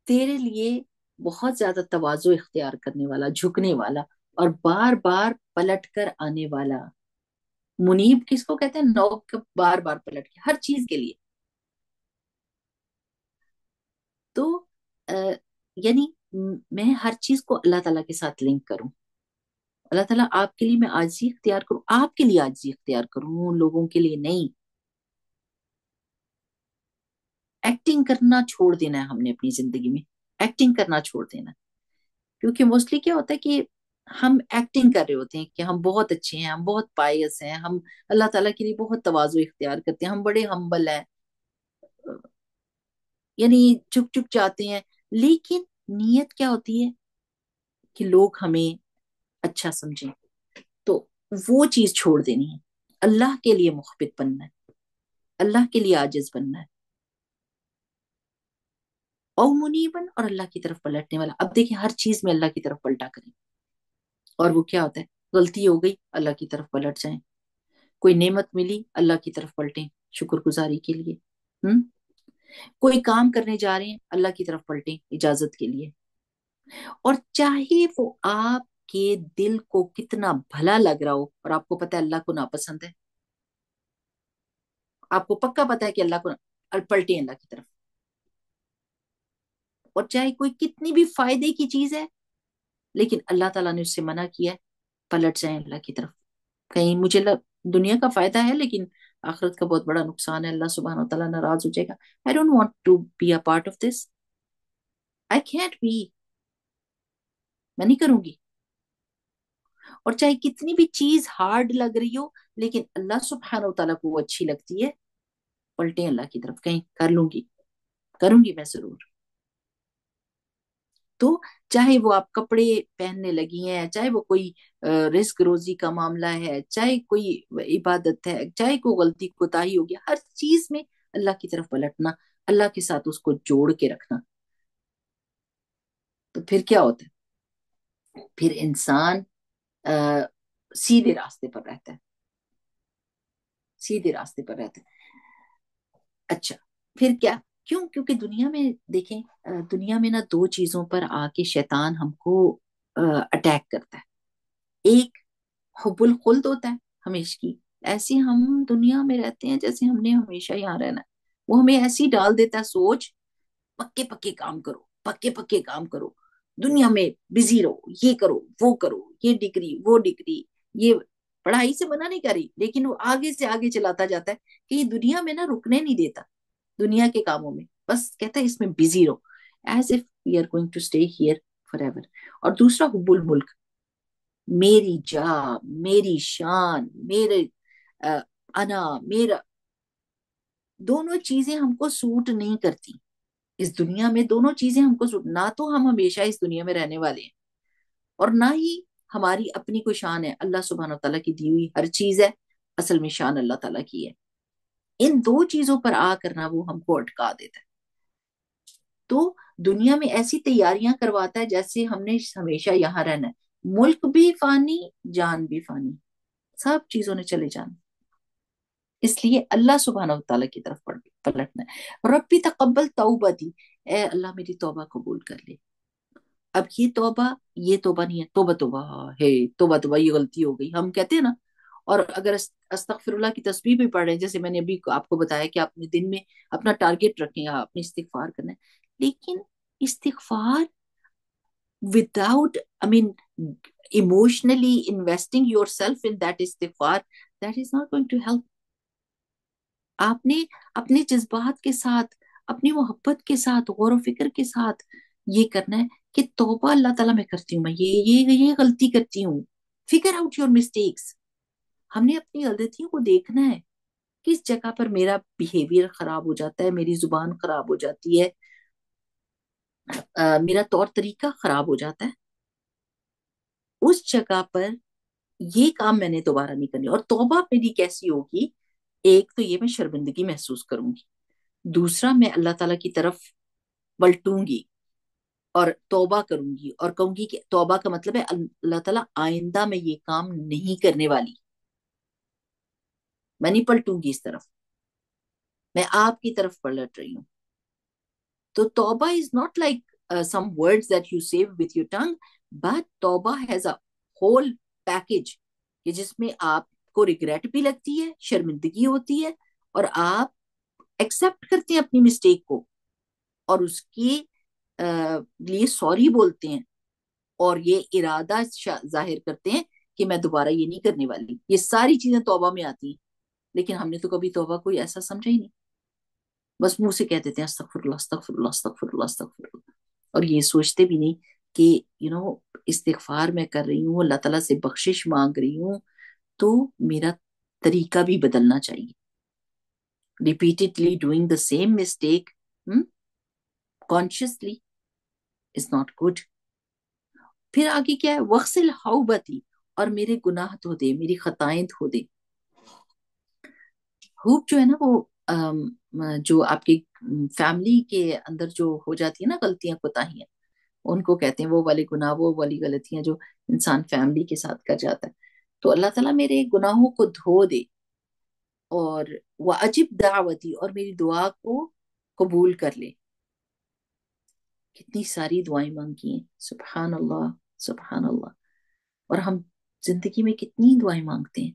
تیرے لیے بہت زیادہ تواضع اختیار کرنے والا، جھکنے والا، اور بار بار پلٹ کر آنے والا. منیب کس کو کہتے ہیں؟ نوک بار بار پلٹ کے ہر چیز کے لیے. تو یعنی میں ہر چیز کو اللہ تعالیٰ کے ساتھ لنک کروں. اللہ تعالیٰ آپ کے لیے میں عاجزی اختیار کروں، آپ کے لیے عاجزی اختیار کروں، لوگوں کے لیے نہیں. ایکٹنگ کرنا چھوڑ دینا ہے ہم نے اپنی زندگی میں. ایکٹنگ کرنا چھوڑ دینا. کیونکہ موسٹلی کیا ہوتا ہے کہ ہم ایکٹنگ کر رہے ہوتے ہیں کہ ہم بہت اچھے ہیں، ہم بہت پائس ہیں، ہم اللہ تعالیٰ کے لیے بہت تواضع اختیار کرتے ہیں، ہم بڑے ہمبل ہیں، یعنی چپ چپ جاتے ہیں. لیکن نیت کیا ہوتی ہے کہ لوگ ہمیں اچھا سمجھیں. تو وہ چیز چھوڑ دینی ہے. اللہ کے لیے مخبت بننا ہے، اللہ کے لیے عاجز بننا ہے. او منیبن، اور اللہ کی طرف پلٹنے والا. اب دیکھیں ہر چیز میں اللہ کی طرف پلٹا کریں. اور وہ کیا ہوتا ہے، غلطی ہو گئی اللہ کی طرف پلٹ جائیں. کوئی نعمت ملی اللہ کی طرف پلٹیں شکر گزاری کے لیے. ہم کوئی کام کرنے جا رہے ہیں اللہ کی طرف پلٹیں اجازت کے لیے. اور چاہے وہ آپ کے دل کو کتنا بھلا لگ رہا ہو، اور آپ کو پتا ہے اللہ کو ناپسند ہے، آپ کو پکا پتا ہے کہ اللہ کو پلٹیں اللہ کی طرف. اور چاہے کوئی کتنی بھی فائدے کی چیز ہے، لیکن اللہ تعالیٰ نے اس سے منع کیا ہے، پلٹ جائیں اللہ کی طرف. کہیں مجھے دنیا کا فائدہ ہے لیکن آخرت کا بہت بڑا نقصان ہے، اللہ سبحانہ و تعالیٰ ناراض ہو جائے گا. I don't want to be a part of this. I can't be. میں نہیں کروں گی. اور چاہے کتنی بھی چیز ہارڈ لگ رہی ہو، لیکن اللہ سبحانہ و تعالیٰ کو وہ اچھی لگتی ہے، پلٹیں اللہ کی طرف. کہیں کر لوں گی، کروں گی میں ضرور. تو چاہے وہ آپ کپڑے پہننے لگی ہیں، چاہے وہ کوئی رزق روزی کا معاملہ ہے، چاہے کوئی عبادت ہے، چاہے کوئی غلطی کوتاہی ہوگی، ہر چیز میں اللہ کی طرف پلٹنا، اللہ کے ساتھ اس کو جوڑ کے رکھنا. تو پھر کیا ہوتا ہے، پھر انسان سیدھے راستے پر رہتا ہے، سیدھے راستے پر رہتا ہے. اچھا پھر کیا، کیوں؟ کیونکہ دنیا میں دیکھیں، دنیا میں نا دو چیزوں پر آ کے شیطان ہم کو اٹیک کرتا ہے. ایک حب الخلد ہوتا ہے ہمیشہ کی، ایسی ہم دنیا میں رہتے ہیں جیسے ہم نے ہمیشہ یہاں رہنا ہے. وہ ہمیں ایسی ڈال دیتا ہے سوچ، پکے پکے کام کرو، پکے پکے کام کرو. دنیا میں بزی رہو، یہ کرو وہ کرو، یہ ڈگری وہ ڈگری، یہ پڑھائی سے منع نہیں کری، لیکن وہ آگے سے آگے چلاتا جاتا ہے کہ یہ دنیا میں نا رکنے نہیں دیتا، دنیا کے کاموں میں بس کہتا ہے اس میں بزی رہو، as if we are going to stay here forever. اور دوسرا حب الملک، میری جا، میری شان، میرے انا میرا، دونوں چیزیں ہم کو سوٹ نہیں کرتی اس دنیا میں، دونوں چیزیں ہم کو سوٹ، نہ تو ہم ہمیشہ اس دنیا میں رہنے والے ہیں، اور نہ ہی ہماری اپنی کوئی شان ہے، اللہ سبحانہ و تعالیٰ کی دی ہوئی ہر چیز ہے اصل میں شان اللہ تعالیٰ کی ہے، ان دو چیزوں پر آ کرنا وہ ہم کو اٹکا دیتا ہے۔ تو دنیا میں ایسی تیاریاں کرواتا ہے جیسے ہم نے ہمیشہ یہاں رہنا ہے، ملک بھی فانی، جان بھی فانی، سب چیزوں نے چلے جانا، اس لیے اللہ سبحانہ و تعالیٰ کی طرف پلٹنا ہے۔ ربی تقبل توبتی، اے اللہ میری توبہ قبول کر لے۔ اب یہ توبہ نہیں ہے، توبہ توبہ ہے، توبہ توبہ یہ غلطی ہو گئی ہم کہتے ہیں نا، اور اگر استغفر اللہ کی تسبیح بھی پڑھ رہے ہیں، جیسے میں نے ابھی آپ کو بتایا کہ آپ اپنے دن میں اپنا ٹارگیٹ رکھیں، آپ اپنی استغفار کرنا ہے، لیکن استغفار without, I mean, emotionally investing yourself in that istighfar, that is not going to help. آپ نے اپنے جذبات کے ساتھ، اپنی محبت کے ساتھ، غور و فکر کے ساتھ یہ کرنا ہے کہ توبہ اللہ تعالیٰ میں کرتی ہوں، میں یہ غلطی کرتی ہوں، فگر آؤٹ یور مسٹیکس۔ ہم نے اپنی غلطیوں کو دیکھنا ہے، کس جگہ پر میرا بیہیویئر خراب ہو جاتا ہے، میری زبان خراب ہو جاتی ہے، میرا طور طریقہ خراب ہو جاتا ہے، اس جگہ پر یہ کام میں نے دوبارہ نہیں کرنی۔ اور توبہ میری کیسی ہوگی؟ ایک تو یہ میں شرمندگی محسوس کروں گی، دوسرا میں اللہ تعالیٰ کی طرف پلٹوں گی اور توبہ کروں گی اور کہوں گی کہ توبہ کا مطلب ہے اللہ تعالیٰ آئندہ میں یہ کام نہیں کرنے والی، میں نہیں پلٹوں گی اس طرف، میں آپ کی طرف پلٹ رہی ہوں۔ تو توبہ is not like some words that you say with your tongue, but توبہ has a whole package کہ جس میں آپ کو ریگریٹ بھی لگتی ہے، شرمندگی ہوتی ہے، اور آپ ایکسپٹ کرتے ہیں اپنی مسٹیک کو اور اس کے لیے سوری بولتے ہیں، اور یہ ارادہ ظاہر کرتے ہیں کہ میں دوبارہ یہ نہیں کرنے والی۔ یہ ساری چیزیں توبہ میں آتی ہیں، لیکن ہم نے تو کبھی توبہ کوئی ایسا سمجھا ہی نہیں، بس منہ سے کہہ دیتے ہیں استغفر اللہ استغفر اللہ استغفر اللہ استغفر اللہ، اور یہ سوچتے بھی نہیں کہ استغفار میں کر رہی ہوں، اللہ تعالیٰ سے بخشش مانگ رہی ہوں، تو میرا طریقہ بھی بدلنا چاہیے۔ repeatedly doing the same mistake consciously is not good۔ پھر آگے کیا ہے؟ وغسل حوبتی، اور میرے گناہ دھو دے، میری خطائیں دھو دے۔ ہوپ جو ہے نا وہ جو آپ کی فیملی کے اندر جو ہو جاتی ہے نا غلطیاں کوتاہیاں، ان کو کہتے ہیں وہ والے گناہ، وہ والی غلطیاں جو انسان فیملی کے ساتھ کر جاتا ہے۔ تو اللہ تعالیٰ میرے گناہوں کو دھو دے، اور وَأَجِبْ دعوتی، اور میری دعا کو قبول کر لے۔ کتنی ساری دعائیں مانگی ہیں، سبحان اللہ سبحان اللہ، اور ہم زندگی میں کتنی دعائیں مانگتے ہیں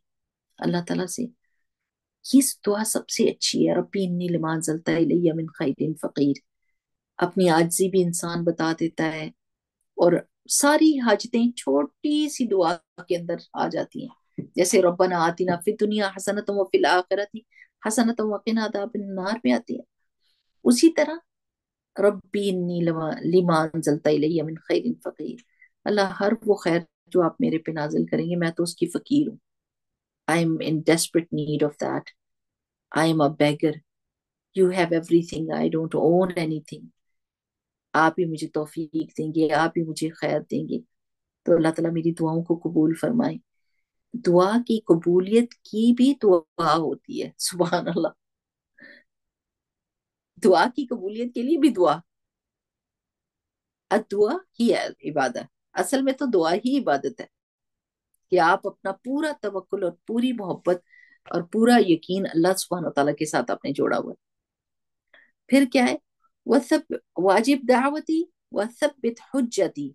اللہ تعالیٰ سے۔ یہ دعا سب سے اچھی ہے، ربی انی لما انزلت الی من خیر فقیر۔ اپنی عاجزی بھی انسان بتا دیتا ہے، اور ساری حاجتیں چھوٹی سی دعا کے اندر آ جاتی ہیں، جیسے ربنا آتنا فی الدنیا حسنۃ وفی الآخرۃ حسنۃ وقنا عذاب النار میں آتی ہے۔ اسی طرح ربی انی لما انزلت الی من خیر فقیر، اللہ ہر وہ خیر جو آپ میرے پہ نازل کریں گے میں تو اس کی فقیر ہوں، I am in desperate need of that. I am a beggar. You have everything. I don't own anything. آپ ہی مجھے توفیق دیں گے، آپ ہی مجھے خیر دیں گے۔ تو اللہ تعالیٰ میری دعاؤں کو قبول فرمائے۔ دعا کی قبولیت کی بھی دعا ہوتی ہے، سبحان اللہ، دعا کی قبولیت کے لیے بھی دعا۔ الدعا ہی ہے عبادت، اصل میں تو دعا ہی عبادت ہے، کہ آپ اپنا پورا توکل اور پوری محبت اور پورا یقین اللہ سبحانہ و تعالیٰ کے ساتھ آپ نے جوڑا ہوا ہے۔ پھر کیا ہے؟ واجب دعوتی وثبت حجتی،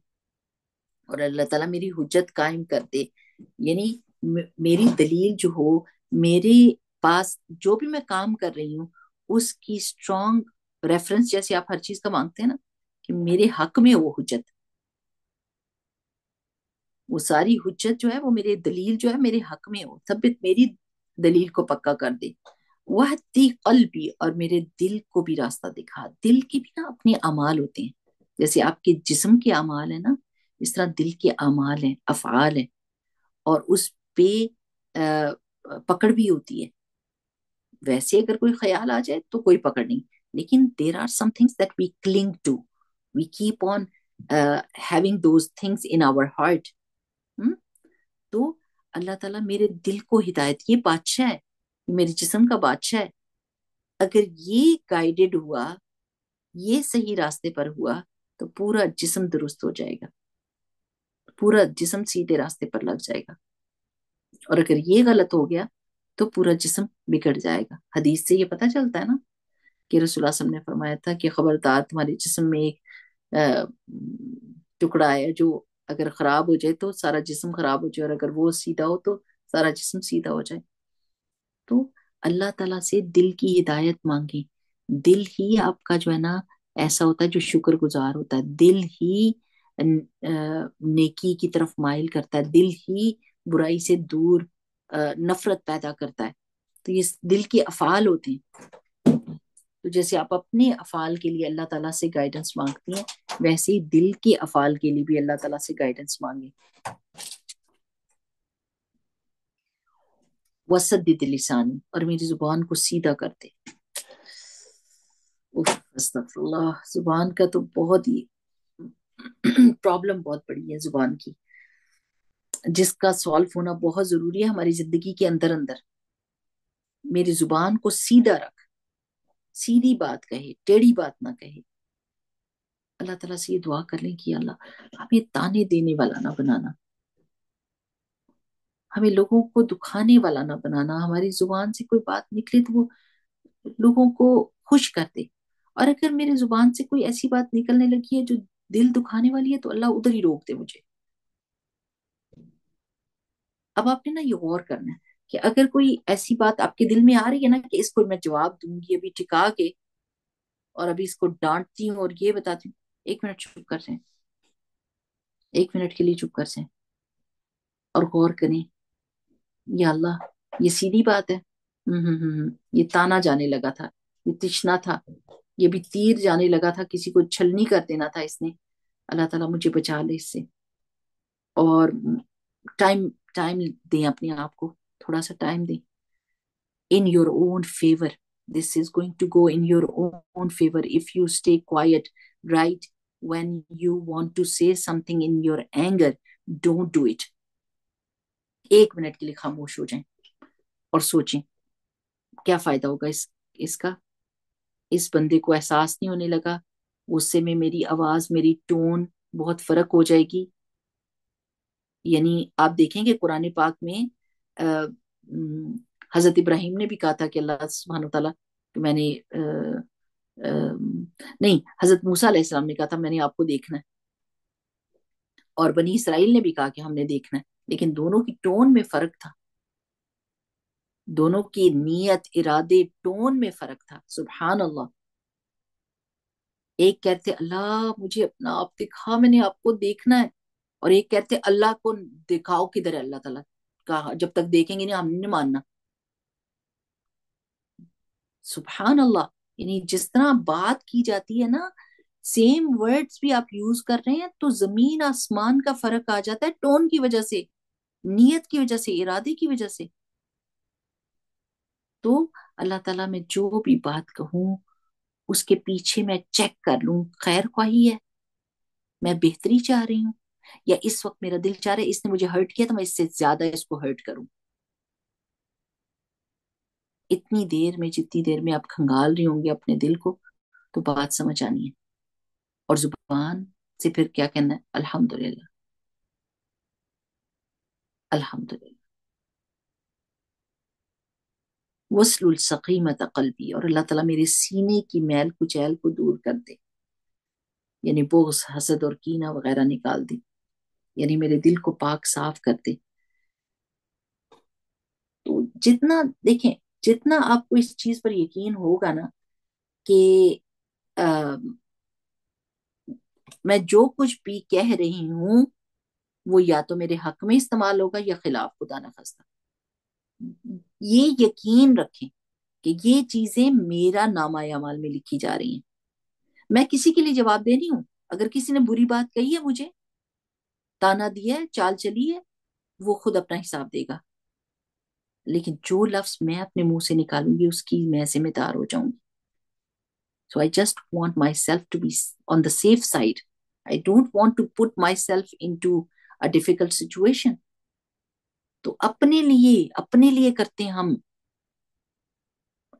اور اللہ تعالیٰ میری حجت قائم کر دے، یعنی میری دلیل جو ہو، میرے پاس جو بھی میں کام کر رہی ہوں اس کی اسٹرانگ ریفرنس، جیسے آپ ہر چیز کا مانگتے ہیں نا، کہ میرے حق میں وہ حجت، وہ ساری حجت جو ہے وہ میرے دلیل جو ہے میرے حق میں ہو، ثبت میری دلیل کو پکا کر دے، وہدی قلبی، اور میرے دل کو بھی راستہ دکھا۔ دل کے بھی نا اپنے اعمال ہوتے ہیں، جیسے آپ کے جسم کے اعمال ہیں نا، اس طرح دل کے اعمال ہیں، افعال ہیں، اور اس پہ پکڑ بھی ہوتی ہے۔ ویسے اگر کوئی خیال آ جائے تو کوئی پکڑ نہیں، لیکن there are some things that we cling to, we keep on having those things in our heart. تو اللہ تعالیٰ میرے دل کو ہدایت، یہ بادشاہ ہے، میرے جسم کا بادشاہ ہے، اگر یہ گائیڈڈ ہوا، یہ صحیح راستے پر ہوا، تو پورا جسم درست ہو جائے گا، پورا جسم سیدھے راستے پر لگ جائے گا، اور اگر یہ غلط ہو گیا تو پورا جسم بگڑ جائے گا۔ حدیث سے یہ پتہ چلتا ہے نا کہ رسول اللہ صلی اللہ علیہ وسلم نے فرمایا تھا کہ خبردار، تمہارے جسم میں ایک ٹکڑا ہے جو اگر خراب ہو جائے تو سارا جسم خراب ہو جائے، اور اگر وہ سیدھا ہو تو سارا جسم سیدھا ہو جائے۔ تو اللہ تعالیٰ سے دل کی ہدایت مانگیں، دل ہی آپ کا جو ہے نا ایسا ہوتا ہے جو شکر گزار ہوتا ہے، دل ہی نیکی کی طرف مائل کرتا ہے، دل ہی برائی سے دور نفرت پیدا کرتا ہے۔ تو یہ دل کے افعال ہوتے ہیں۔ تو جیسے آپ اپنے افعال کے لیے اللہ تعالیٰ سے گائیڈنس مانگتی ہیں، ویسے ہی دل کے افعال کے لیے بھی اللہ تعالیٰ سے گائیڈنس مانگیں۔ وسدد لسانی، اور میری زبان کو سیدھا کر دے۔ استغفر اللہ، زبان کا تو بہت ہی پرابلم بہت بڑی ہے زبان کی، جس کا سالو ہونا بہت ضروری ہے ہماری زندگی کے اندر اندر۔ میری زبان کو سیدھا رکھ، سیدھی بات کہے، ٹیڑھی بات نہ کہے۔ اللہ تعالیٰ سے یہ دعا کر لیں کہ اللہ ہمیں تانے دینے والا نہ بنانا، ہمیں لوگوں کو دکھانے والا نہ بنانا، ہماری زبان سے کوئی بات نکلے تو وہ لوگوں کو خوش کر دے، اور اگر میرے زبان سے کوئی ایسی بات نکلنے لگی ہے جو دل دکھانے والی ہے تو اللہ ادھر ہی روک دے مجھے۔ اب آپ نے نا یہ غور کرنا ہے کہ اگر کوئی ایسی بات آپ کے دل میں آ رہی ہے نا کہ اس کو میں جواب دوں گی ابھی ٹھکا کے، اور ابھی اس کو ڈانٹتی ہوں اور یہ بتاتی ہوں، 1 منٹ چپ کر جائیں، 1 منٹ کے لیے چپ کر جائیں اور غور کریں، یا اللہ یہ سیدھی بات ہے، یہ تانا جانے لگا تھا، یہ تشنا تھا، یہ بھی تیر جانے لگا تھا، کسی کو چھلنی کر دینا تھا اس نے، اللہ تعالیٰ مجھے بچا لے اس سے۔ اور ٹائم ٹائم دیں اپنے آپ کو، تھوڑا سا ٹائم دیں، in your own favor. This is going to go in your own favor if you stay quiet right when you want to say something in your anger. Don't do it. 1 minute کے لیے خاموش ہو جائیں اور سوچیں کیا فائدہ ہوگا اس کا۔ اس بندے کو احساس نہیں ہونے لگا، غصے میں میری آواز، میری ٹون بہت فرق ہو جائے گی۔ یعنی آپ دیکھیں گے قرآن پاک میں حضرت ابراہیم نے بھی کہا تھا کہ اللہ سبحانہ وتعالیٰ میں نے نہیں، حضرت موسیٰ علیہ السلام نے کہا تھا میں نے آپ کو دیکھنا ہے، اور بنی اسرائیل نے بھی کہا کہ ہم نے دیکھنا ہے، لیکن دونوں کی ٹون میں فرق تھا، دونوں کی نیت، ارادے، ٹون میں فرق تھا۔ سبحان اللہ، ایک کہتے اللہ مجھے اپنا آپ دکھا، میں نے آپ کو دیکھنا ہے، اور ایک کہتے اللہ کو دکھاؤ کدھر ہے اللہ تعالیٰ، کہا جب تک دیکھیں گے نہیں ہم نے ماننا۔ سبحان اللہ، یعنی جس طرح بات کی جاتی ہے نا، سیم ورڈز بھی آپ یوز کر رہے ہیں تو زمین آسمان کا فرق آ جاتا ہے، ٹون کی وجہ سے، نیت کی وجہ سے، ارادے کی وجہ سے۔ تو اللہ تعالیٰ میں جو بھی بات کہوں اس کے پیچھے میں چیک کر لوں، خیر خواہی ہے، میں بہتری چاہ رہی ہوں، یا اس وقت میرا دل چاہ رہا ہے اس نے مجھے ہرٹ کیا تو میں اس سے زیادہ اس کو ہرٹ کروں۔ اتنی دیر میں، جتنی دیر میں آپ کھنگال رہی ہوں گے اپنے دل کو تو بات سمجھ آنی ہے، اور زبان سے پھر کیا کہنا ہے؟ الحمدللہ، الحمدللہ۔ وصل السقیمت قلبی، اور اللہ تعالیٰ میرے سینے کی میل کچیل کو دور کر دے، یعنی بغض، حسد اور کینہ وغیرہ نکال دے، یعنی میرے دل کو پاک صاف کر دے۔ تو جتنا دیکھیں، جتنا آپ کو اس چیز پر یقین ہوگا نا کہ میں جو کچھ بھی کہہ رہی ہوں وہ یا تو میرے حق میں استعمال ہوگا یا خلاف، خدا نہ خواستہ. یہ یقین رکھیں کہ یہ چیزیں میرا نامہ اعمال میں لکھی جا رہی ہیں. میں کسی کے لیے جواب دہ نہیں ہوں. اگر کسی نے بری بات کہی ہے، مجھے تانا دیا ہے، چال چلی ہے، وہ خود اپنا حساب دے گا. لیکن جو لفظ میں اپنے منہ سے نکالوں گی اس کی میں ذمہ دار ہو جاؤں گی. So I just want myself to be on the safe side. I don't want to put myself into a difficult situation. تو اپنے لیے کرتے ہیں ہم.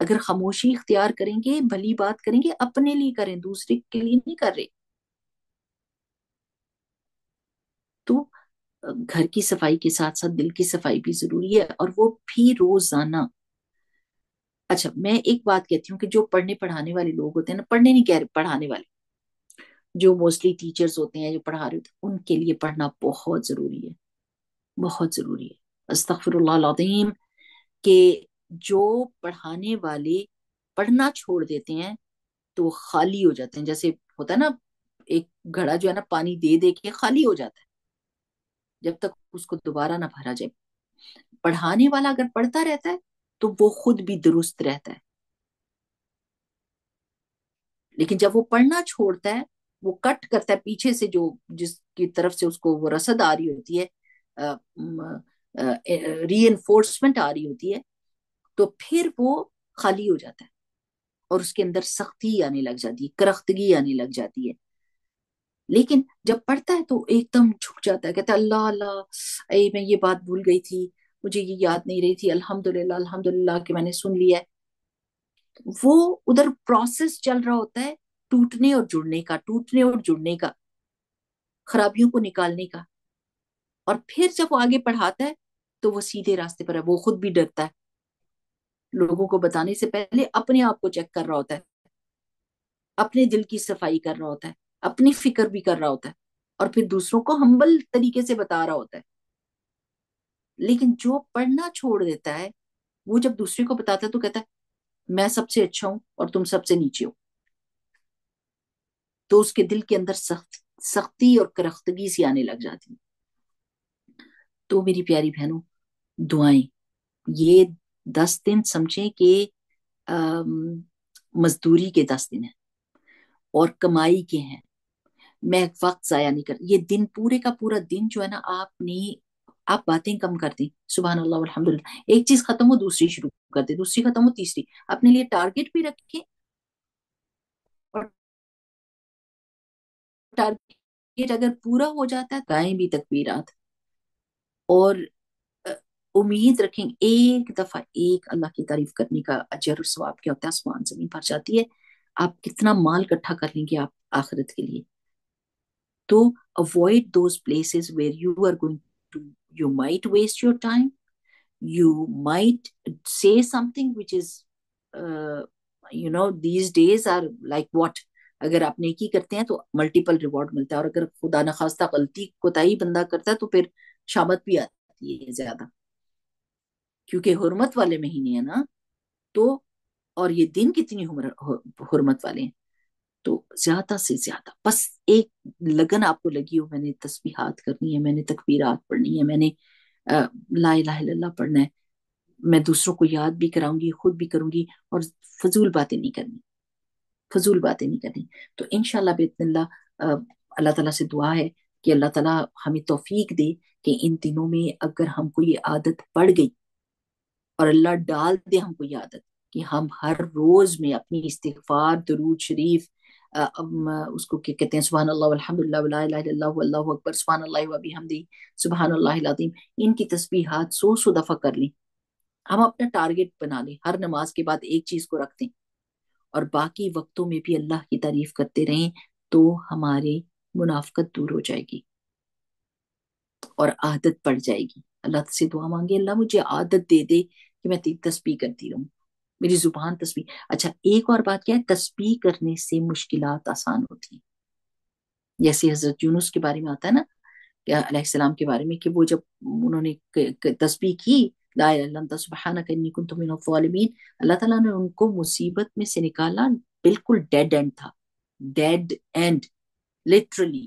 اگر خاموشی اختیار کریں گے، بھلی بات کریں گے، اپنے لیے کریں، دوسرے کے لیے نہیں کر رہے. تو گھر کی صفائی کے ساتھ ساتھ دل کی صفائی بھی ضروری ہے، اور وہ بھی روزانہ. اچھا، میں ایک بات کہتی ہوں کہ جو پڑھنے پڑھانے والے لوگ ہوتے ہیں نا، پڑھنے نہیں کہہ رہے، پڑھانے والے جو موسٹلی ٹیچرز ہوتے ہیں، جو پڑھا رہے ہوتے ہیں، ان کے لیے پڑھنا بہت ضروری ہے، بہت ضروری ہے. استغفر اللہ العظیم. کہ جو پڑھانے والے پڑھنا چھوڑ دیتے ہیں تو خالی ہو جاتے ہیں. جیسے ہوتا ہے نا، ایک گھڑا جو ہے نا پانی دے دے کے خالی ہو جاتا ہے جب تک اس کو دوبارہ نہ بھرا جائے. پڑھانے والا اگر پڑھتا رہتا ہے تو وہ خود بھی درست رہتا ہے. لیکن جب وہ پڑھنا چھوڑتا ہے، وہ کٹ کرتا ہے پیچھے سے، جو جس کی طرف سے اس کو وہ رسد آ رہی ہوتی ہے، ری انفورسمنٹ آ رہی ہوتی ہے، تو پھر وہ خالی ہو جاتا ہے اور اس کے اندر سختی آنے لگ جاتی ہے، کرختگی آنے لگ جاتی ہے. لیکن جب پڑھتا ہے تو ایک دم جھک جاتا ہے، کہتا ہے اللہ اللہ، اے میں یہ بات بھول گئی تھی، مجھے یہ یاد نہیں رہی تھی، الحمدللہ الحمدللہ کہ میں نے سن لیا ہے. وہ ادھر پروسیس چل رہا ہوتا ہے ٹوٹنے اور جڑنے کا، ٹوٹنے اور جڑنے کا، خرابیوں کو نکالنے کا. اور پھر جب وہ آگے پڑھاتا ہے تو وہ سیدھے راستے پر ہے. وہ خود بھی ڈرتا ہے، لوگوں کو بتانے سے پہلے اپنے آپ کو چیک کر رہا ہوتا ہے، اپنے دل کی صفائی کر رہا ہوتا ہے، اپنی فکر بھی کر رہا ہوتا ہے، اور پھر دوسروں کو ہمبل طریقے سے بتا رہا ہوتا ہے. لیکن جو پڑھنا چھوڑ دیتا ہے، وہ جب دوسرے کو بتاتا ہے تو کہتا ہے میں سب سے اچھا ہوں اور تم سب سے نیچے ہو. تو اس کے دل کے اندر سختی اور کرختگی سی آنے لگ جاتی. تو میری پیاری بہنوں، دعائیں، یہ 10 دن سمجھیں کہ مزدوری کے 10 دن ہیں اور کمائی کے ہیں. میں وقت ضائع نہیں کر، یہ دن پورے کا پورا دن جو ہے نا، آپ باتیں کم کر دیں، سبحان اللہ والحمد للہ، ایک چیز ختم ہو دوسری شروع کر دیں، دوسری ختم ہو تیسری. اپنے لیے ٹارگٹ بھی رکھیں، اور ٹارگٹ اگر پورا ہو جاتا ہے گائیں بھی تکبیرات. اور امید رکھیں ایک دفعہ ایک اللہ کی تعریف کرنے کا اجر و ثواب کیا ہوتا ہے، آسمان زمین بھر جاتی ہے. آپ کتنا مال اکٹھا کر لیں گے آپ آخرت کے لیے. تو avoid those places where you are going to, you might waste your time, you might say something which is these days are like what. اگر آپ نیکی کرتے ہیں تو ملٹیپل ریوارڈ ملتا ہے، اور اگر خدا نخواستہ غلطی کوتاہی بندہ کرتا ہے تو پھر شامت بھی آتی ہے زیادہ، کیونکہ حرمت والے مہینے ہیں نا. تو اور یہ دن کتنی حرمت والے ہیں. تو زیادہ سے زیادہ بس ایک لگن آپ کو لگی ہو، میں نے تسبیحات کرنی ہے، میں نے تکبیرات پڑھنی ہے، میں نے لا الہ الا اللہ پڑھنا ہے، میں دوسروں کو یاد بھی کراؤں گی، خود بھی کروں گی، اور فضول باتیں نہیں کرنی، فضول باتیں نہیں کرنی. تو انشاءاللہ باذن اللہ اللہ تعالیٰ سے دعا ہے کہ اللہ تعالیٰ ہمیں توفیق دے کہ ان دنوں میں اگر ہم کو یہ عادت پڑ گئی، اور اللہ ڈال دے ہم کو یہ عادت کہ ہم ہر روز میں اپنی استغفار، درود شریف، اس کو کیا کہتے ہیں، سبحان اللہ والحمد للہ ولا الہ الا اللہ واللہ اکبر، سبحان اللہ وبحمدہ، سبحان اللہ العظیم، ان کی تسبیحات 100 دفعہ کر لیں. ہم اپنا ٹارگٹ بنا لیں، ہر نماز کے بعد ایک چیز کو رکھ دیں، اور باقی وقتوں میں بھی اللہ کی تعریف کرتے رہیں. تو ہمارے منافقت دور ہو جائے گی اور عادت پڑ جائے گی. اللہ سے دعا مانگے، اللہ مجھے عادت دے دے کہ میں تیری تسبیح کرتی رہوں، میری زبان تسبیح. اچھا، ایک اور بات کیا ہے، تسبیح کرنے سے مشکلات آسان ہوتی ہیں. جیسے حضرت یونس کے بارے میں آتا ہے نا، علیہ السلام کے بارے میں، کہ وہ جب انہوں نے تسبیح کی، لا الہ الا انت سبحانک انی کنت من الظالمین، اللہ تعالیٰ نے ان کو مصیبت میں سے نکالا. بالکل ڈیڈ اینڈ تھا، ڈیڈ اینڈ، لٹرلی.